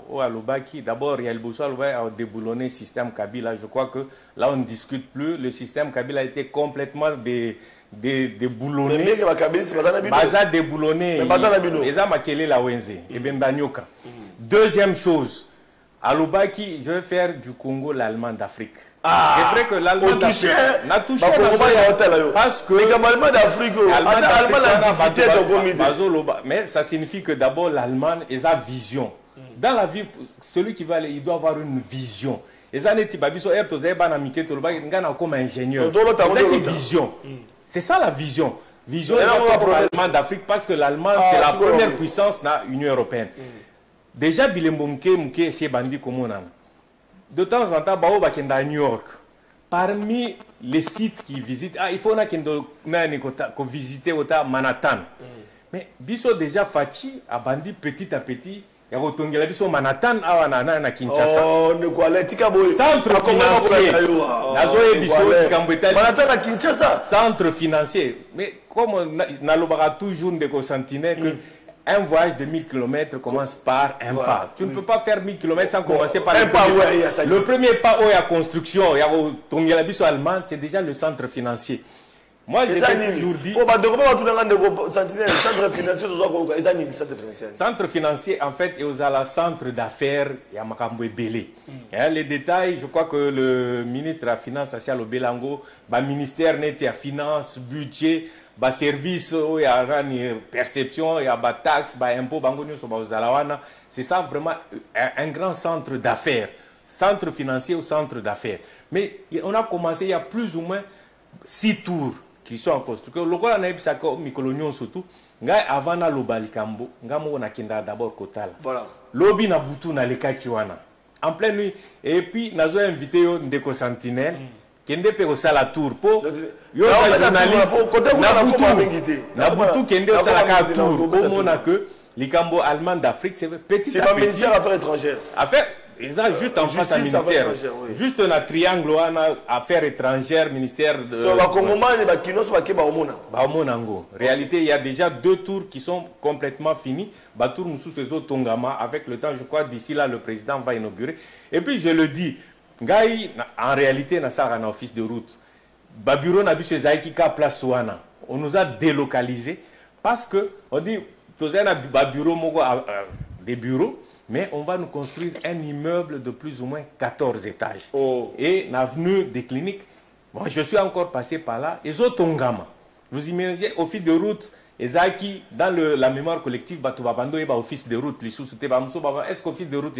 A: D'abord, il y a le déboulonné le système Kabila. Je crois que là, on ne discute plus. Le système Kabila a été complètement déboulonné. Deuxième chose, à Lubaki, je vais faire du Congo l'Allemand d'Afrique. C'est vrai que l'Allemand d'Afrique n'a touché parce que l'Allemand d'Afrique, mais ça signifie que d'abord l'Allemand a vision. Dans la vie, celui qui va aller, il doit avoir une vision. Comme ingénieur. C'est ça la vision. Vision pour l'Allemand d'Afrique parce que l'Allemand c'est la première puissance dans l'Union européenne. Déjà, Bilembomke, c'est bandit comme on a. De temps en temps, à New York, parmi les sites qu'ils visitent, il faut visiter Manhattan. Mais biso déjà Fati a bandi petit à petit. Il y a biso Manhattan à Kinshasa. Centre financier. Manhattan à Kinshasa. Centre financier. Mais comme on toujours des sentinelles que un voyage de 1000 km commence par un pas. Tu ne peux pas faire 1000 km sans commencer par un pas. Le premier pas où il y a construction, il y a allemand, c'est déjà le centre financier. Moi, j'ai toujours dit... Centre financier, en fait, il y a le centre d'affaires, il y a Makambo Belé. Les détails, je crois que le ministre de la Finance, Sasia Lobelango, le ministère net, il y a finance, budget, service, il y a perception, il y a taxe, impôt, c'est ça vraiment un grand centre d'affaires. Centre financier ou centre d'affaires. Mais on a commencé, il y a plus ou moins 6 tours qui sont en construction. Le cas on a Mikolonion surtout. Avant na lobalikambo, on a d'abord Kotal. Voilà. Lobby na butu na leka kiwana. En pleine nuit. Et puis, nous avons invité Ndeko Sentinelle. Kende pe la tour po yo journaliste na butu kende osala ka tour au mona que likambo allemand d'Afrique c'est petit à petit. C'est le ministère des Affaires étrangères. Affaires juste en face à ministère. Juste un triangle affaires étrangères ministère de réalité il y a déjà 2 tours qui sont complètement finis. Batour Moussou Sezo Tongama avec le temps je crois d'ici là le président va inaugurer. Et puis je le dis Ngai, en réalité, on a un office de route. Bureau n'a place on nous a délocalisé parce que on dit des bureaux, mais on va nous construire un immeuble de plus ou moins 14 étages. Et l'avenue des cliniques, moi je suis encore passé par là. Et Zotongama, vous imaginez, office de route. Ezaki, dans la mémoire collective, Batubabando et office de route, est-ce qu'office de route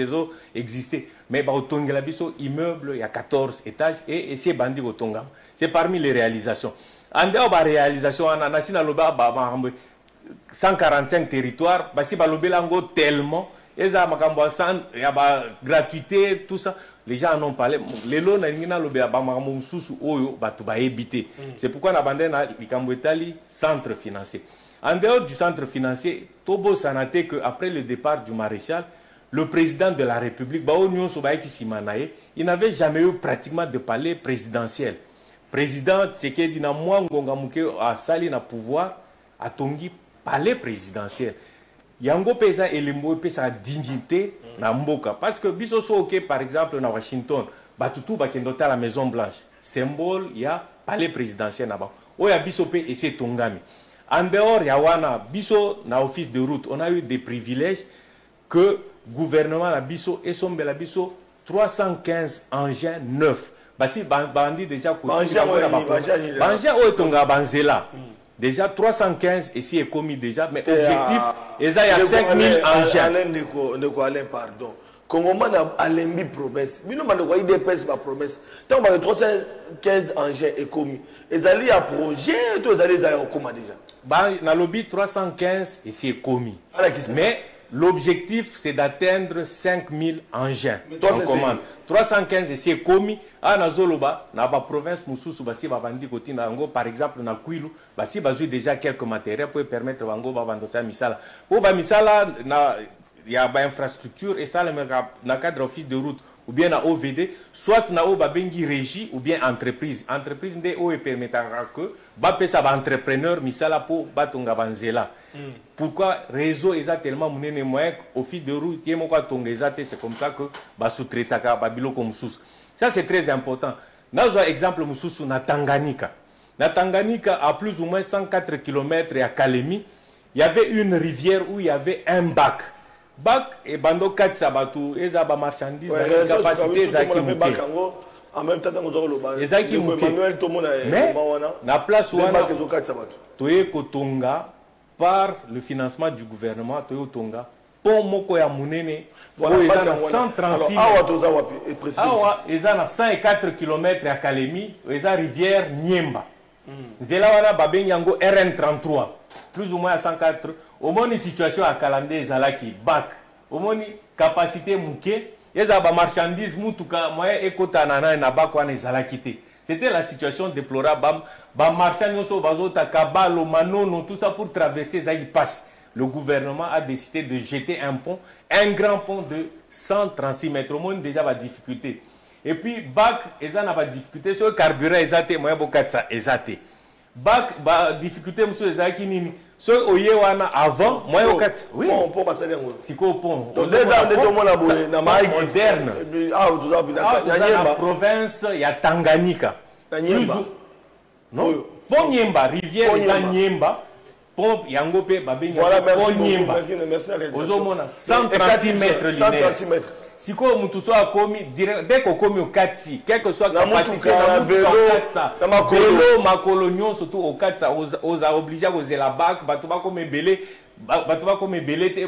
A: existait? Mais Bautongelabiso, immeuble, il y a 14 étages et c'est Bandi Otongam. C'est parmi les réalisations. En dehors de la réalisation, on a 145 territoires, si Balobelango tellement, il y a gratuité, tout ça. Les gens en ont parlé. Les lots c'est pourquoi on a abandonné le centre financier. En dehors du centre financier, Tobo Sanate, qu'après le départ du maréchal, le président de la République, il n'avait jamais eu pratiquement de palais présidentiel. Président, c'est qu'il dit à Sali na pouvoir, à Tongi, palais présidentiel. Yango pesa elembo pesa dignité na mboka. Parce que biso so ok par exemple na Washington, batutu bakendota la Maison Blanche. Symbole ya palais présidentiel na ba. Oya biso pe ese tongami. En dehors ya wana biso na office de route, on a eu des privilèges que gouvernement la biso et sombe la biso 315 engins neufs. Basi bandi déjà banja o tonga banzela. Déjà 315 ici est commis déjà, mais objectif, il y a 5000 engins.
C: Alain, pardon. Congoman a Alembi promesse. Mais nous, on a IDPS ma promesse. Tant que 315 engins est commis. Ils allaient à projet, tous allés à comment déjà.
A: Dans le lobby 315 ici est commis. Mais l'objectif, c'est d'atteindre 5000 engins. En commande. 315 ici est commis. À Nazoloba, dans la province Moussou, par exemple, dans Kouilou, il y a déjà quelques matériels pour permettre de misala. Pour misala, il y a une infrastructure et ça, dans le cadre d'office de route ou bien dans OVD, soit dans une régie ou bien entreprise. Entreprise permettra que entrepreneur misala pour batonga banzela. Pourquoi réseau est tellement monéné moyen office de route c'est comme ça que sous-traiter babilo comme sous. Ça c'est très important. Dans un exemple Moussou na Tanganyika. Na Tanganyika à plus ou moins 104 km à Kalemi, il y avait une rivière où il y avait un bac. Bac et bando 4 sabatu et za ba marchandises de capacité za ki muke.
C: En même temps
A: mais na place wana toye kotonga par le financement du gouvernement toye tonga pont moko ya munene voilà 136 awa eza na 104 km à Kalemi eza rivière Niemba nzela wana babengi yango RN33 plus ou moins à 104 au moni situation à Kalandé ezalaki bac au moni capacité muke eza ba marchandise mutuka moyen ekota na bac wana ezalaki te. C'était la situation déplorable ba marchandises so bazota kabalo manono tout ça pour traverser ça il passe. Le gouvernement a décidé de jeter un pont, un grand pont de 136 mètres. Au monde déjà la difficulté. Et puis bac eza na ba difficulté sur carburant ezate moyen bokatsa ezate. Bac ba difficulté monsieur ezaki nini so oyewana avant moi au 4 oui
C: pont basali ngo
A: siko pont
C: donc les ans de tomona boye na mai
A: moderne na province ya Tanganyika
C: na Niemba
A: non pont Niemba rivière ya Niemba pont yango pe babengi pont Niemba ozomona 136 mètres linéaires. Si on a commis, dès qu'on commis au 4, quelle que soit la capacité de vélo, colonion, surtout au 4, on a obligé à oser la bac, tu vas comme belé,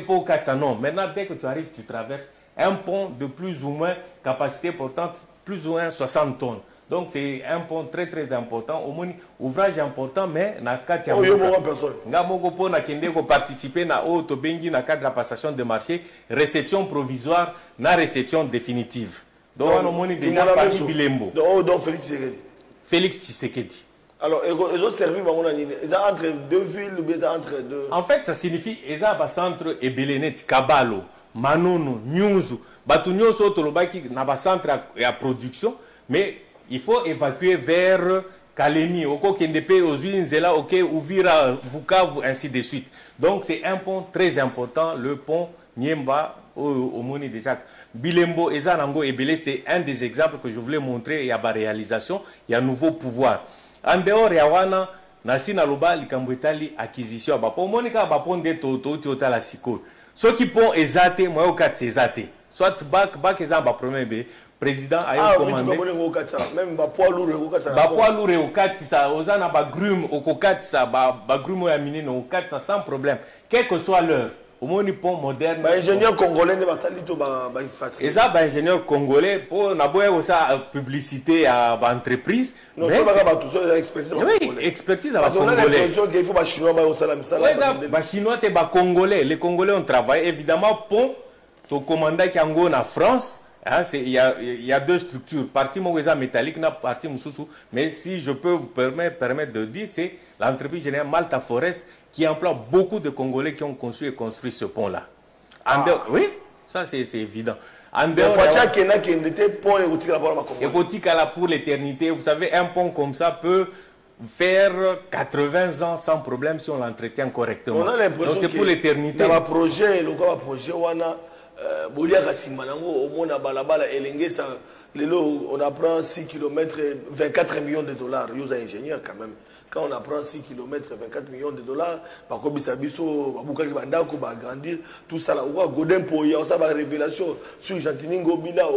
A: pour 4, non. Maintenant, dès que tu arrives, tu traverses un pont de plus ou moins capacité portante, plus ou moins 60 tonnes. Donc c'est un pont très très important. Au moins, ouvrage important, mais na kati ya
C: personne.
A: Nga moko po na kende ko participer na auto bengi na cadre de la passation de marché, réception provisoire, na réception définitive. Donc on moni déjà parti Bilembo.
C: Donc Félix Tshisekedi.
A: Félix Tshisekedi.
C: Alors ils ont servi entre deux villes ou bien entre deux.
A: En fait, ça signifie eza ba centre ebelenet Kabalo, Manono, Nyunzu, batu nyonso tolobaki na ba centre ya production, mais il faut évacuer vers Kalemi, Oko Kendepe, Ozuinzela, Ok, Ouvira, Bukavu, ainsi de suite. Donc c'est un pont très important, le pont Niemba au Moni de Jacques. Bilembo, Ezanango et Belé, c'est un des exemples que je voulais montrer. Il y a une réalisation, il y a un nouveau pouvoir. En dehors, il y a Nasina Loba, Likambwetali, acquisition. Pour Monika, Bapon de Toto, Tota la Siko. Ceux qui pont Ezate, moi au 4 Ezate. Soit Bak Ezan, premier B. Président a commandé
C: même ba poids lourd
A: au 4 ça ozana ba grume au 4 ça ba grume ya minene au 4 ça sans problème quel que soit l'heure au moni pont moderne
C: ba ingénieur congolais ne ba salito ba expatrié
A: eza ba ingénieur congolais pour na boye ça publicité à ba entreprise
C: non mais ba tout ça expertise
A: expertise à ba congolais
C: il faut ba chinois ba au salam
A: ba chinois te ba congolais les congolais ont travaillé évidemment pont to commandant qui en na France. Hein, il y a deux structures, partie Moueza métallique, partie Moussoussou. Mais si je peux vous permettre de dire, c'est l'entreprise générale Malta Forest qui emploie beaucoup de Congolais qui ont conçu et construit ce pont-là. Oui, Ça, c'est évident. Pour l'éternité, vous savez, un pont comme ça peut faire 80 ans sans problème si on l'entretient correctement.
C: On a l'impression que
A: c'est pour l'éternité.
C: Dans le projet, on apprend 6 km, 24 millions de dollars. Vous êtes ingénieur quand même. Quand on apprend 6 km, 24 millions de dollars, grandir, tout ça là, Godin Poya, ça va révélation sur Jantiningo Bila,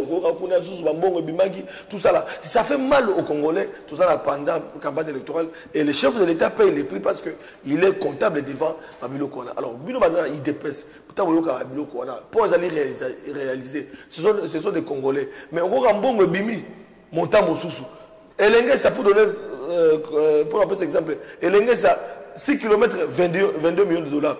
C: tout ça là. Ça fait mal aux Congolais, tout ça là pendant la campagne électorale. Et le chef de l'État paye les prix parce qu'il est comptable devant Babilo Kona. Alors, Bilo Badana, il dépasse. Pour aller réaliser, ce sont des Congolais. Mais au Rambon, Bimi, montant mon sous. Et l'Engue, ça peut donner, pour un peu cet exemple, et l'Engue, ça 6 km, 22 millions de dollars.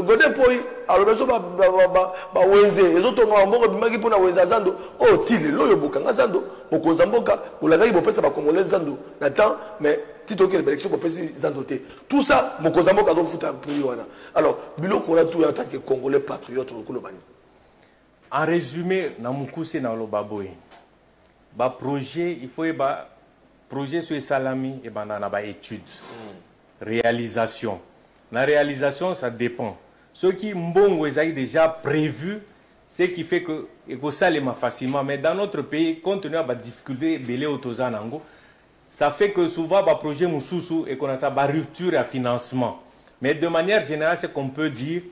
C: Godin Poy, alors bien sûr, les autres ont dit pour la Zando, oh, Tile, Loyo Bokanga Zando, Mokozamboka, pour la Gaïbo, ça va Congolais Zando. Nathan, mais Tito qui est l'élection pour passer Zandoté. Tout ça, Mokozamboka doit foutre un prix. Alors, Bilo qu'on a tout en tant que Congolais patriote au Kolobani.
A: En résumé, Namukouse na Lobaboy. Ba projet, il faut ba projet sur Salami et ba na ba étude. Réalisation. La réalisation, ça dépend. Ce qui mbongo est déjà prévu, ce qui fait que ça l'est facilement. Mais dans notre pays, compte tenu de la difficulté belé autozanango, ça fait que souvent le projet Moussoussou et qu'on a ça rupture à financement. Mais de manière générale, ce qu'on peut dire,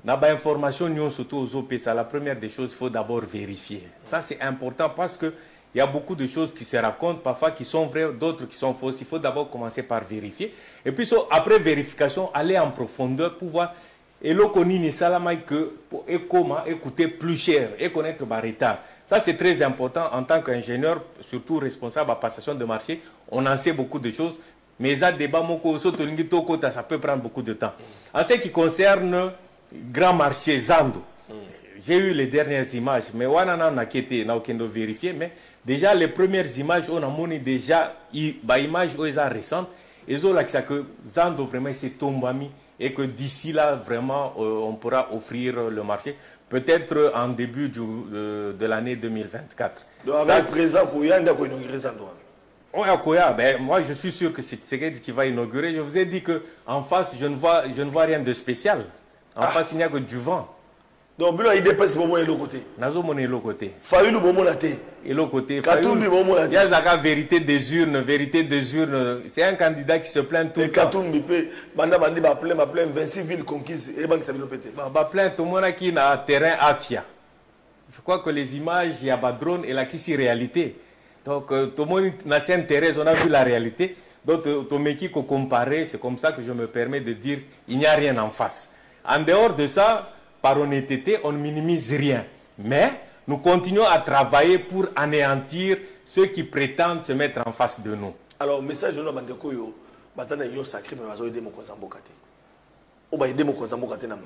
A: na ba information nous surtout aux OP, ça la première des choses, il faut d'abord vérifier. Ça c'est important parce que il y a beaucoup de choses qui se racontent, parfois qui sont vraies, d'autres qui sont fausses. Il faut d'abord commencer par vérifier. Et puis, après vérification, aller en profondeur pour voir et le connaître que et comment écouter plus cher et connaître le retard. Ça, c'est très important en tant qu'ingénieur, surtout responsable à passation de marché. On en sait beaucoup de choses, mais ça débat ça peut prendre beaucoup de temps. En ce qui concerne grand marché Zando, j'ai eu les dernières images, mais on a vérifié, mais déjà les premières images, on a montré déjà des images récentes. Et ça que Zando vraiment c'est tombami et que d'ici là vraiment on pourra offrir le marché peut-être en début de l'année 2024.
C: Donc avec présent Koya, on a inauguré Zando.
A: Oui, à Koya, ben, moi je suis sûr que c'est Tshisekedi qui va inaugurer. Je vous ai dit qu'en face je ne vois rien de spécial. En face il n'y a que du vent.
C: Donc, il dépasse le moment et l'autre côté.
A: Nazo mon l'autre côté.
C: Fayu le moment là
A: et l'autre côté.
C: Katumbi moment là.
A: Il y a la vérité des urnes, C'est un candidat qui se plaint tout le temps.
C: Katumbi peut, banda bandi ba plein 26 villes conquises et banque ça vient péter.
A: Ba plein tout le monde qui na terrain Afia. Je crois que les images il y a ba drone et là qui c'est réalité. Donc tout le monde na s'intéresse, on a vu la réalité. Donc tout mec qui comparer, c'est comme ça que je me permets de dire il n'y a rien en face. En dehors de ça, par honnêteté, on ne minimise rien. Mais nous continuons à travailler pour anéantir ceux qui prétendent se mettre en face de nous.
C: Alors, message de nous, Bandekoyo, Batana yo sacré, mais bazo aider mon Kozambokate. On va aider mon Kozambokate na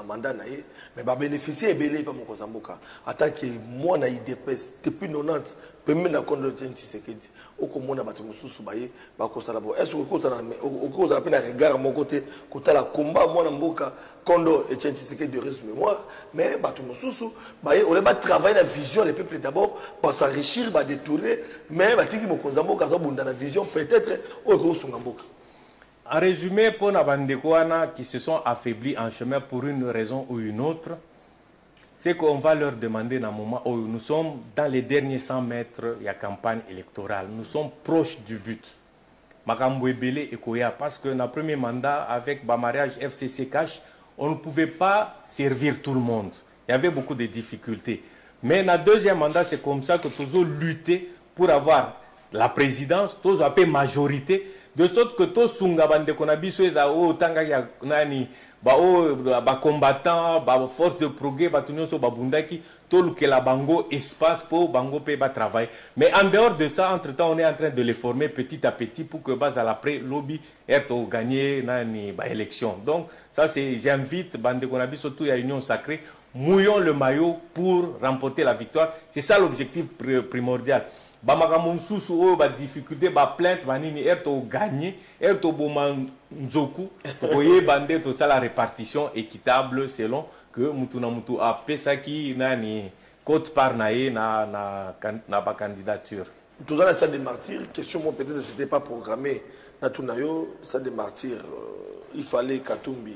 C: mandat naïe, mais va bénéficier et belé pas mon Kozamboka. Attends que moi na IDPS depuis 90, même na compte de Tshisekedi. Au comment na batu mususu baye, ba kosala bo. Est-ce que vous avez un regard mon côté, côté la combat moi na mboka Kondo et Tshisekedi de reste mémoire, mais batu mususu baye, on va travailler la vision les peuples d'abord, pour s'enrichir, ba détourner, mais ba tiki mon Kozamboka za bunda la vision peut-être au ko sungamboka.
A: En résumé, pour les Bandekouana qui se sont affaiblis en chemin pour une raison ou une autre, c'est qu'on va leur demander dans un moment où nous sommes dans les derniers 100 mètres de la campagne électorale. Nous sommes proches du but. Makambouébélé et Koya, parce que dans le premier mandat, avec le mariage FCC Cash, on ne pouvait pas servir tout le monde. Il y avait beaucoup de difficultés. Mais dans le deuxième mandat, c'est comme ça que nous avons lutté pour avoir la présidence, nous avons une majorité. De sorte que tous sunga bande qu'on a biso ezao tanga ya nani ba combattant ba force de progrès ba tunyo so ba bundaki tout que la bango espace pour bango pe ba travail. Mais en dehors de ça, entre temps on est en train de les former petit à petit pour que base à l'après lobby être gagner nani ba élection. Donc ça c'est j'invite bande qu'on a biso tout ya union sacrée, mouillons le maillot pour remporter la victoire. C'est ça l'objectif primordial. Bamakamon sous ba difficulté ba plainte banini erto gagner erto boman nzoku voyez bandé tout ça la répartition équitable selon que mutu na mutu a pesaki nani côte par nae na ba candidature.
C: Tout dans la salle des martyrs, question moi peut-être c'était pas programmé na tunayo salle des martyrs, il fallait Katumbi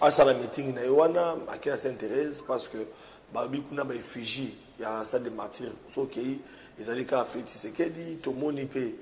C: à sa meeting na Yoana à qui s'intéresse parce que babi kuna ba effigie il y a salle des martyrs OK ils allaient qu'à Félix Tshisekedi tout le monde peut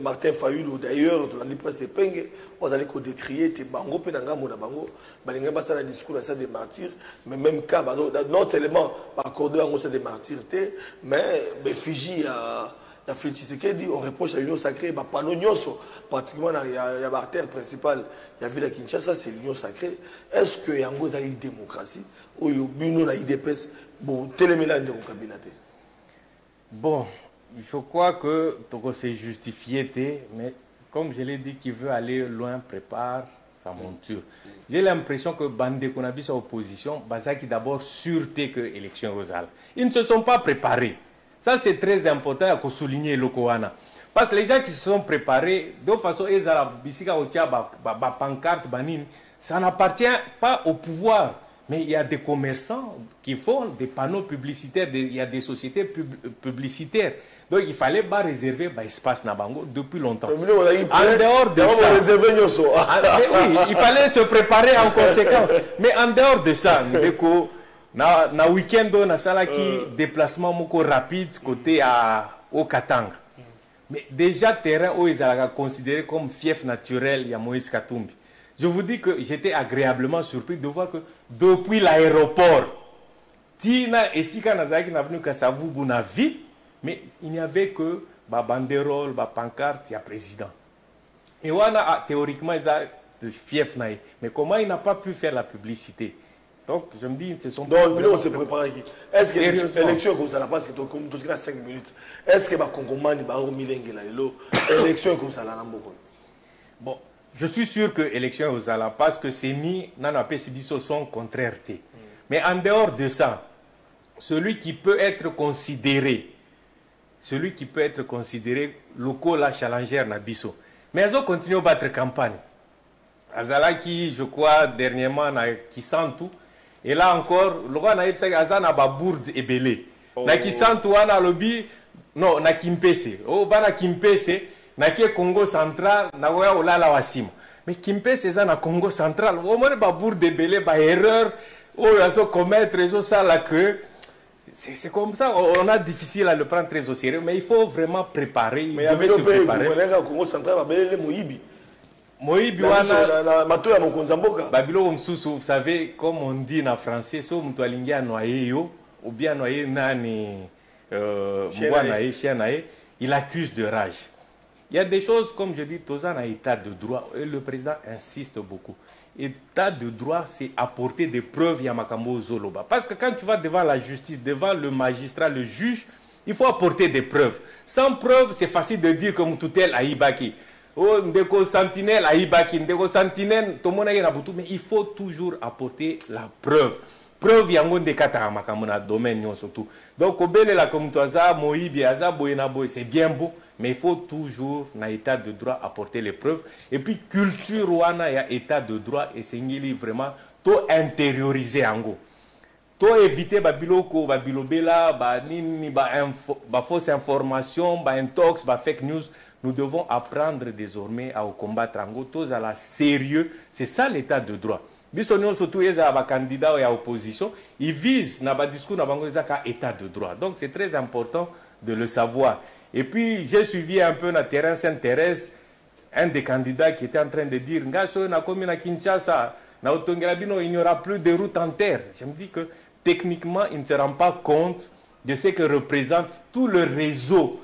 C: Martin Fayulu d'ailleurs dans la presse penge on allait ko décrier te bango pe na ngambo na bango balinga ba sala discours à salle des martyrs mais même cas non tellement accordé en salle des martyrs te mais effigie à Félix Tshisekedi on reproche à l'union sacrée ba panneau nyonso pratiquement il y a l'artère principale il y a vu la Kinshasa c'est l'union sacrée est-ce que yango za une démocratie ou yo bino na IDPS bon téléméla de Kabila te.
A: Bon, il faut croire que Togo s'est justifié, mais comme je l'ai dit, qui veut aller loin prépare sa monture. J'ai l'impression que Bande Konabi, sa opposition, Bazaki d'abord sûreté que l'élection Rosal. Ils ne se sont pas préparés. Ça, c'est très important à souligner le Koana. Parce que les gens qui se sont préparés, de toute façon, ça n'appartient pas au pouvoir. Mais il y a des commerçants qui font des panneaux publicitaires, il y a des sociétés publicitaires. Donc il fallait pas réserver l'espace Nabango depuis longtemps. En dehors de ça, oui, il fallait se préparer en conséquence. Mais en dehors de ça, na week-end on a ça qui déplacement moko rapide côté au Katanga. Mais déjà terrain où ils ont considéré comme fief naturel, il y a Moïse Katumbi. Je vous dis que j'étais agréablement surpris de voir que depuis l'aéroport, Tina et Sika Nazaki n'a venu qu'à Savou na ville, mais il n'y avait que ba banderole, ba pancarte, il y a président. Et on a théoriquement ils ont fief naï, mais comment il n'a pas pu faire la publicité? Donc je me dis, ce sont
C: pas. Donc on s'est préparé. Est-ce que l'élection comme ça la passe que comme tout 5 minutes, est-ce que ba Kongomani ba Milenge la l'élection comme ça la Nambo? Bon.
A: Je suis sûr que l'élection aux Ala, parce que c'est mis dans la PCBISO sont contraires. Mais en dehors de ça, celui qui peut être considéré, local la challenger Nabiso, mais ils ont continué à battre campagne. Azala qui, je crois, dernièrement, qui sent tout. Et là encore, le roi Naïb Sag Azana Babourde et Belé. Na qui sent tout, na lobby, non, na Kimpese. Oh, bana Kimpese. Naké Congo central, na waya olala wasima. Mais Kimpe c'est ça na Congo central. Au moins ba bourde de belé ba erreur, oh yaso commettre réseau ça là que c'est comme ça on a difficile à le prendre très au sérieux mais il faut vraiment préparer.
C: Mais il y avait le pays au Congo central ba belé Moyibi.
A: Moyibi wana
C: na mato ya mokonza mboka.
A: Babilo msusu vous savez comme on dit en français so mtu alingia noyer yo ou bien noyer nani mwana chien nae, il accuse de rage. Il y a des choses, comme je dis, tous en état de droit, et le président insiste beaucoup. État de droit, c'est apporter des preuves Yamakambo Zoloba. Parce que quand tu vas devant la justice, devant le magistrat, le juge, il faut apporter des preuves. Sans preuves, c'est facile de dire comme tout tel à Ibaki. Oh, ndeko sentinelle à Ibaki, ndeko sentinelle, tout le monde a boutou, mais il faut toujours apporter la preuve. Preuve yango ndekata Yamakambo na domaine surtout. Donc, obele la comme toi, Moïbi, Aza, Boyenaboy, c'est bien beau. Mais il faut toujours, dans l'état de droit, apporter les preuves. Et puis, culture, il y a état de droit et c'est vraiment tout intérioriser en gros. Tout éviter babiloko, babilobela, fausse information, intox, fake news. Nous devons apprendre désormais à combattre en gros. Tous à la sérieux. C'est ça l'état de droit. Bisogno surtout les candidats et à opposition, ils visent dans le discours dans l'état de droit. Donc c'est très important de le savoir. Et puis, j'ai suivi un peu dans le terrain Sainte-Thérèse, un des candidats qui était en train de dire Kinshasa, il n'y aura plus de route en terre. Je me dis que techniquement, il ne se rend pas compte de ce que représente tout le réseau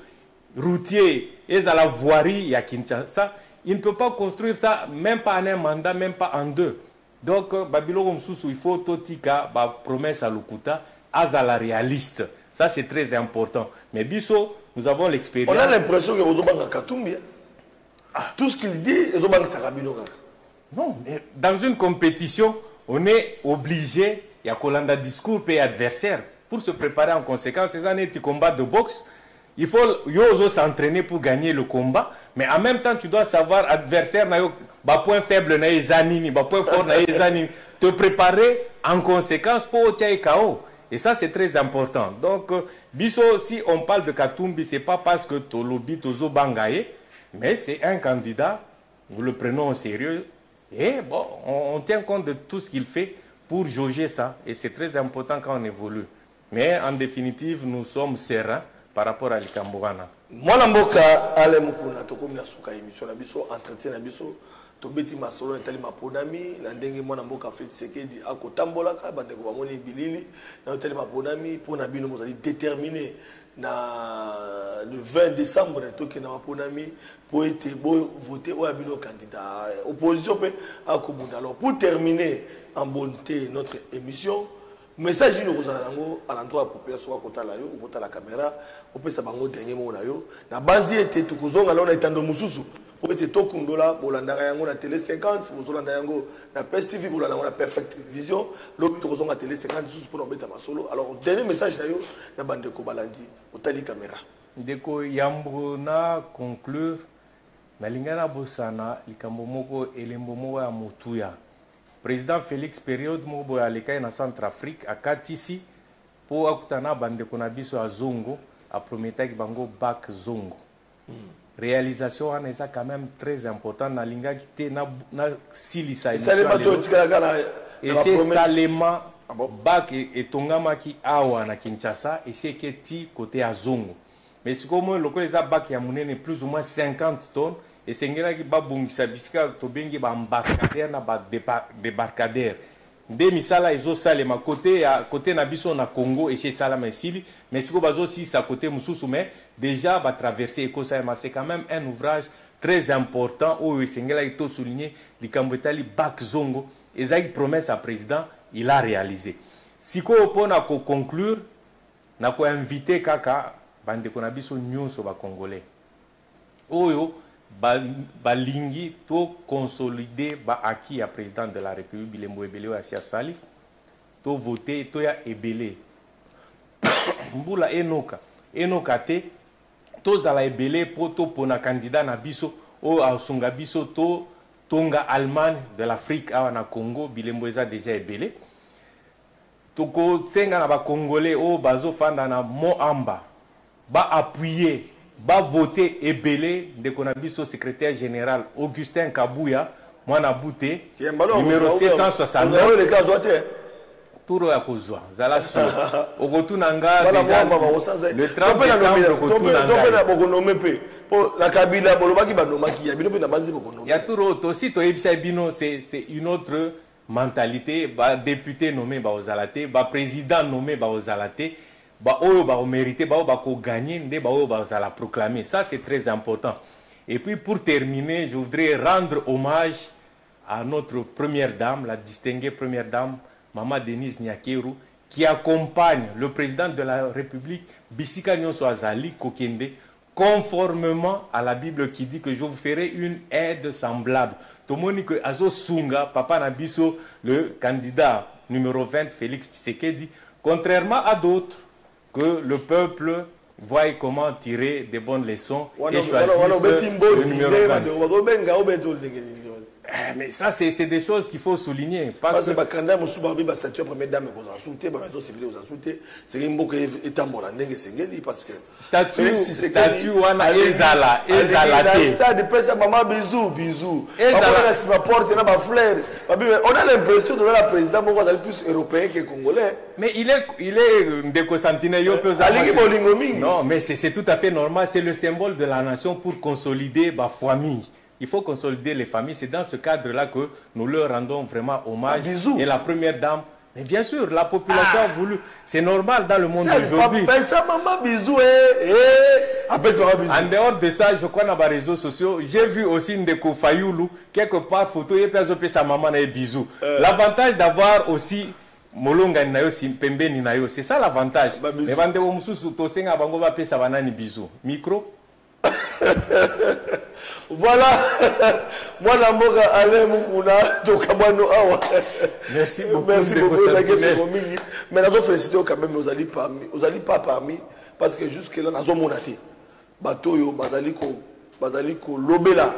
A: routier et à la voirie à Kinshasa. Il ne peut pas construire ça, même pas en un mandat, même pas en deux. Donc, Babylone il faut Totika, promesse à Lukuta, à la réaliste. Ça, c'est très important. Mais Bisso, nous avons l'expérience.
C: On a l'impression que vous avez Katumbi. Tout ce qu'il dit, ils ont Sarabinora.
A: Non, mais dans une compétition, on est obligé, il y a Kolanda discours et adversaire, pour se préparer en conséquence. C'est un petit combat de boxe. Il faut s'entraîner pour gagner le combat, mais en même temps, tu dois savoir adversaire, point faible, point fort, te préparer en conséquence pour tirer KO. Et ça, c'est très important. Donc, Bisso, si on parle de Katumbi, ce n'est pas parce que Tolobi, Tozo Bangaye, mais c'est un candidat, nous le prenons au sérieux. Et bon, on tient compte de tout ce qu'il fait pour jauger ça. Et c'est très important quand on évolue. Mais en définitive, nous sommes sereins par rapport à l'Ikamboana.
C: Moi, Namboka, Ale Mukuna, Tokomi na Suka émission na biso, entretien na biso, Tobeti Masolo, Natali Maponami, Nandenge Mwana Mboka Félix Tshisekedi, Ako Tambolaka, Bandeko Bamoni Bilili, Natali Maponami, pour Nabino, vous allez déterminer le 20 décembre, Toki na Maponami, pour être voté ou Abino candidat. Opposition peut à Komunda. Alors, pour terminer en bonté notre émission, message à l'endroit de la population à la caméra, on peut savoir dernier mot na base était tout kozonga là on est en mususu pour être tout kundola bolanda yango na télé 50 bozolanda yango na PSTV bolanda na Perfect Vision l'autre kozonga télé 50 sous pour obeta masolo. Alors dernier message na yo na bande ko balandi otali caméra
A: ndeko yambo na conclure na lingana bosana likambo moko elembo moko ya mutuya. Président Félix période mobo ya lekai na Centrafrique a katisi pour akutana bande konabiso a Zongo a prometaki bango bac Zongo. Réalisation en est quand même très important na linga kité na silisa et c'est Salema bac et tongamaki awa na Kinshasa et c'est keti côté à Zongo. Mais ce comme le les bac ya munene plus ou moins 50 tonnes. Et c'est un qui va bungisa bisika to bengi ba embarcadère na ba débarcadère. Nde misala izo salema côté na biso na Congo et c'est salama sili mais siko bazo si sa côté mususu mais déjà va traverser Ekosalema. C'est quand même un ouvrage très important où Sengela ito souligné likambo etali bac Zongo et ça promesse à président il a réalisé. Siko pona ko conclure na ko inviter kaka bande ko na biso nyonso ba congolais. Oyo balingi to consolider ba acquis à président de la République Bilembo Ebele wa Sali to voter to ya Ebele mbula enoka te to zala Ebele poto pona candidat na biso o asunga biso to tonga Allemagne de l'Afrique awa na Congo Bilembo eza déjà Ebele to ko tsenga na ba congolais o bazo fanda na Moamba ba appuyer va voter Ebele de Konabiso secrétaire général Augustin Kabouya Mwana Bouté numéro 769 Touro ya kozwa zala so okotunanga le 30 décembre okotunanga
C: la Kabila bolobaki banomaki ya bino pe na banzi bokonomé
A: ya Touro aussi to ebisa bino c'est une autre mentalité ba député nommé ba ozalate ba président nommé ba ozalate ba oyo ba mérité ba ko gagner ndé ba oyo ba la proclamer. Ça c'est très important. Et puis pour terminer, je voudrais rendre hommage à notre première dame, la distinguée première dame Maman Denise Nyakeru qui accompagne le président de la République Bisika Nyonso Azali Kokende conformément à la Bible qui dit que je vous ferai une aide semblable. Tomoni que Azo Sunga Papa Nabiso le candidat numéro 20 Félix Tshisekedi contrairement à d'autres que le peuple voit comment tirer des bonnes leçons et choisir le numéro 20. Mais ça, c'est des choses qu'il faut souligner. Parce que statut wana ezala
C: on a l'impression de la président plus européen que congolais.
A: Mais il est Ndeko Santine non, mais c'est tout à fait normal. C'est le symbole de la nation pour consolider ma famille. Il faut consolider les familles. C'est dans ce cadre-là que nous leur rendons vraiment hommage. Et la première dame, mais bien sûr, la population a voulu. C'est normal dans le monde d'aujourd'hui. En dehors de ça, je crois dans les réseaux sociaux, j'ai vu aussi Ndeko Fayoulou, quelque part, photo, et puis sa maman et bisous. L'avantage d'avoir aussi Molonga Nayo, Pembe Nayo, c'est ça l'avantage. Mais Bandeo Moussou, Tosenga Bango va payer sa banane bisous. Micro.
C: Voilà, moi la mboka Alain Mukuna, Tokabano Awa.
A: Merci beaucoup.
C: Merci beaucoup, mais nous félicitons quand même, vous allez pas parmi, parce que jusque-là, nous avons monaté. Batoyo, Bazaliko, Lobela.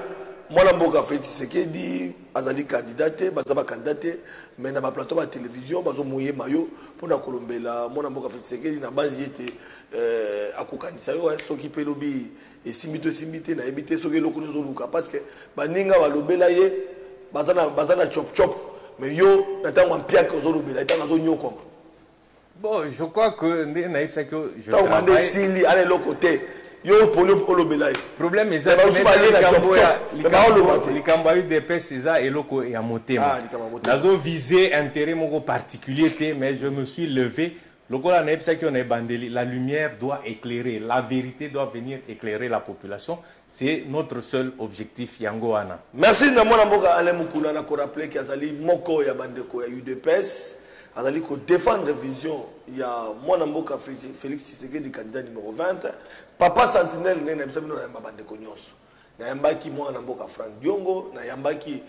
C: Moi la mboka Félix Tshisekedi, Azali candidaté, Bazaba candidaté, mais dans ma plateforme de télévision, Bazo Mouye Mayo, pour la Colombela, moi la mboka Félix Tshisekedi, na base était à Kokanisa, ce qui peut lobby. Et si mito na ebité so ke lokolo zo luka parce que baninga ba lobela ye bazana chop chop mais yo natango ampiaka zo lobela tanga zo nyoko.
A: Bon, je crois que naïf ça que je
C: travaille sili allez le côté yo polo lobela.
A: Problème est ça les cambayu de PCA et loko et à motema. Nazo visé intérêt mon particulier mais je me suis levé. La lumière doit éclairer, la vérité doit venir éclairer la population. C'est notre seul objectif, Yangoana.
C: Merci de moi, Alain Mukula, na ko rappeler qu'il y a moko ya bandeko ya UDPS, azali ko défendre vision ya mwana mboka Félix Tshisekedi candidat numéro 20. Papa Sentinelle na biso bino na bandeko nyonso. Na yambaki mwana mboka Franck Diongo, na yambaki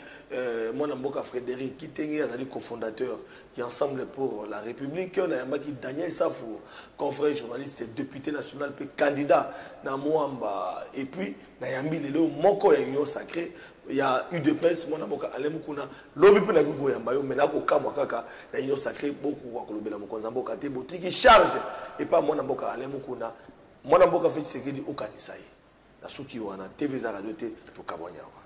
C: mwana mboka Frédéric Kitenge, azali cofondateur qui Ensemble pour la République, na yambaki Daniel Safou, confrère journaliste et député national puis candidat na Moamba, et puis na yambi lelo moko ya union sacrée ya UDPS mwana mboka Alain Mukuna lobi pe na gogo yamba yo mena ko kamwa kaka na union sacrée beaucoup kwa kolobela mokonza mboka te botiki charge et pas mwana mboka Alain Mukuna mwana mboka Félix Tshisekedi okanisa ye. La souki wana TV za radio te to kabonyawa.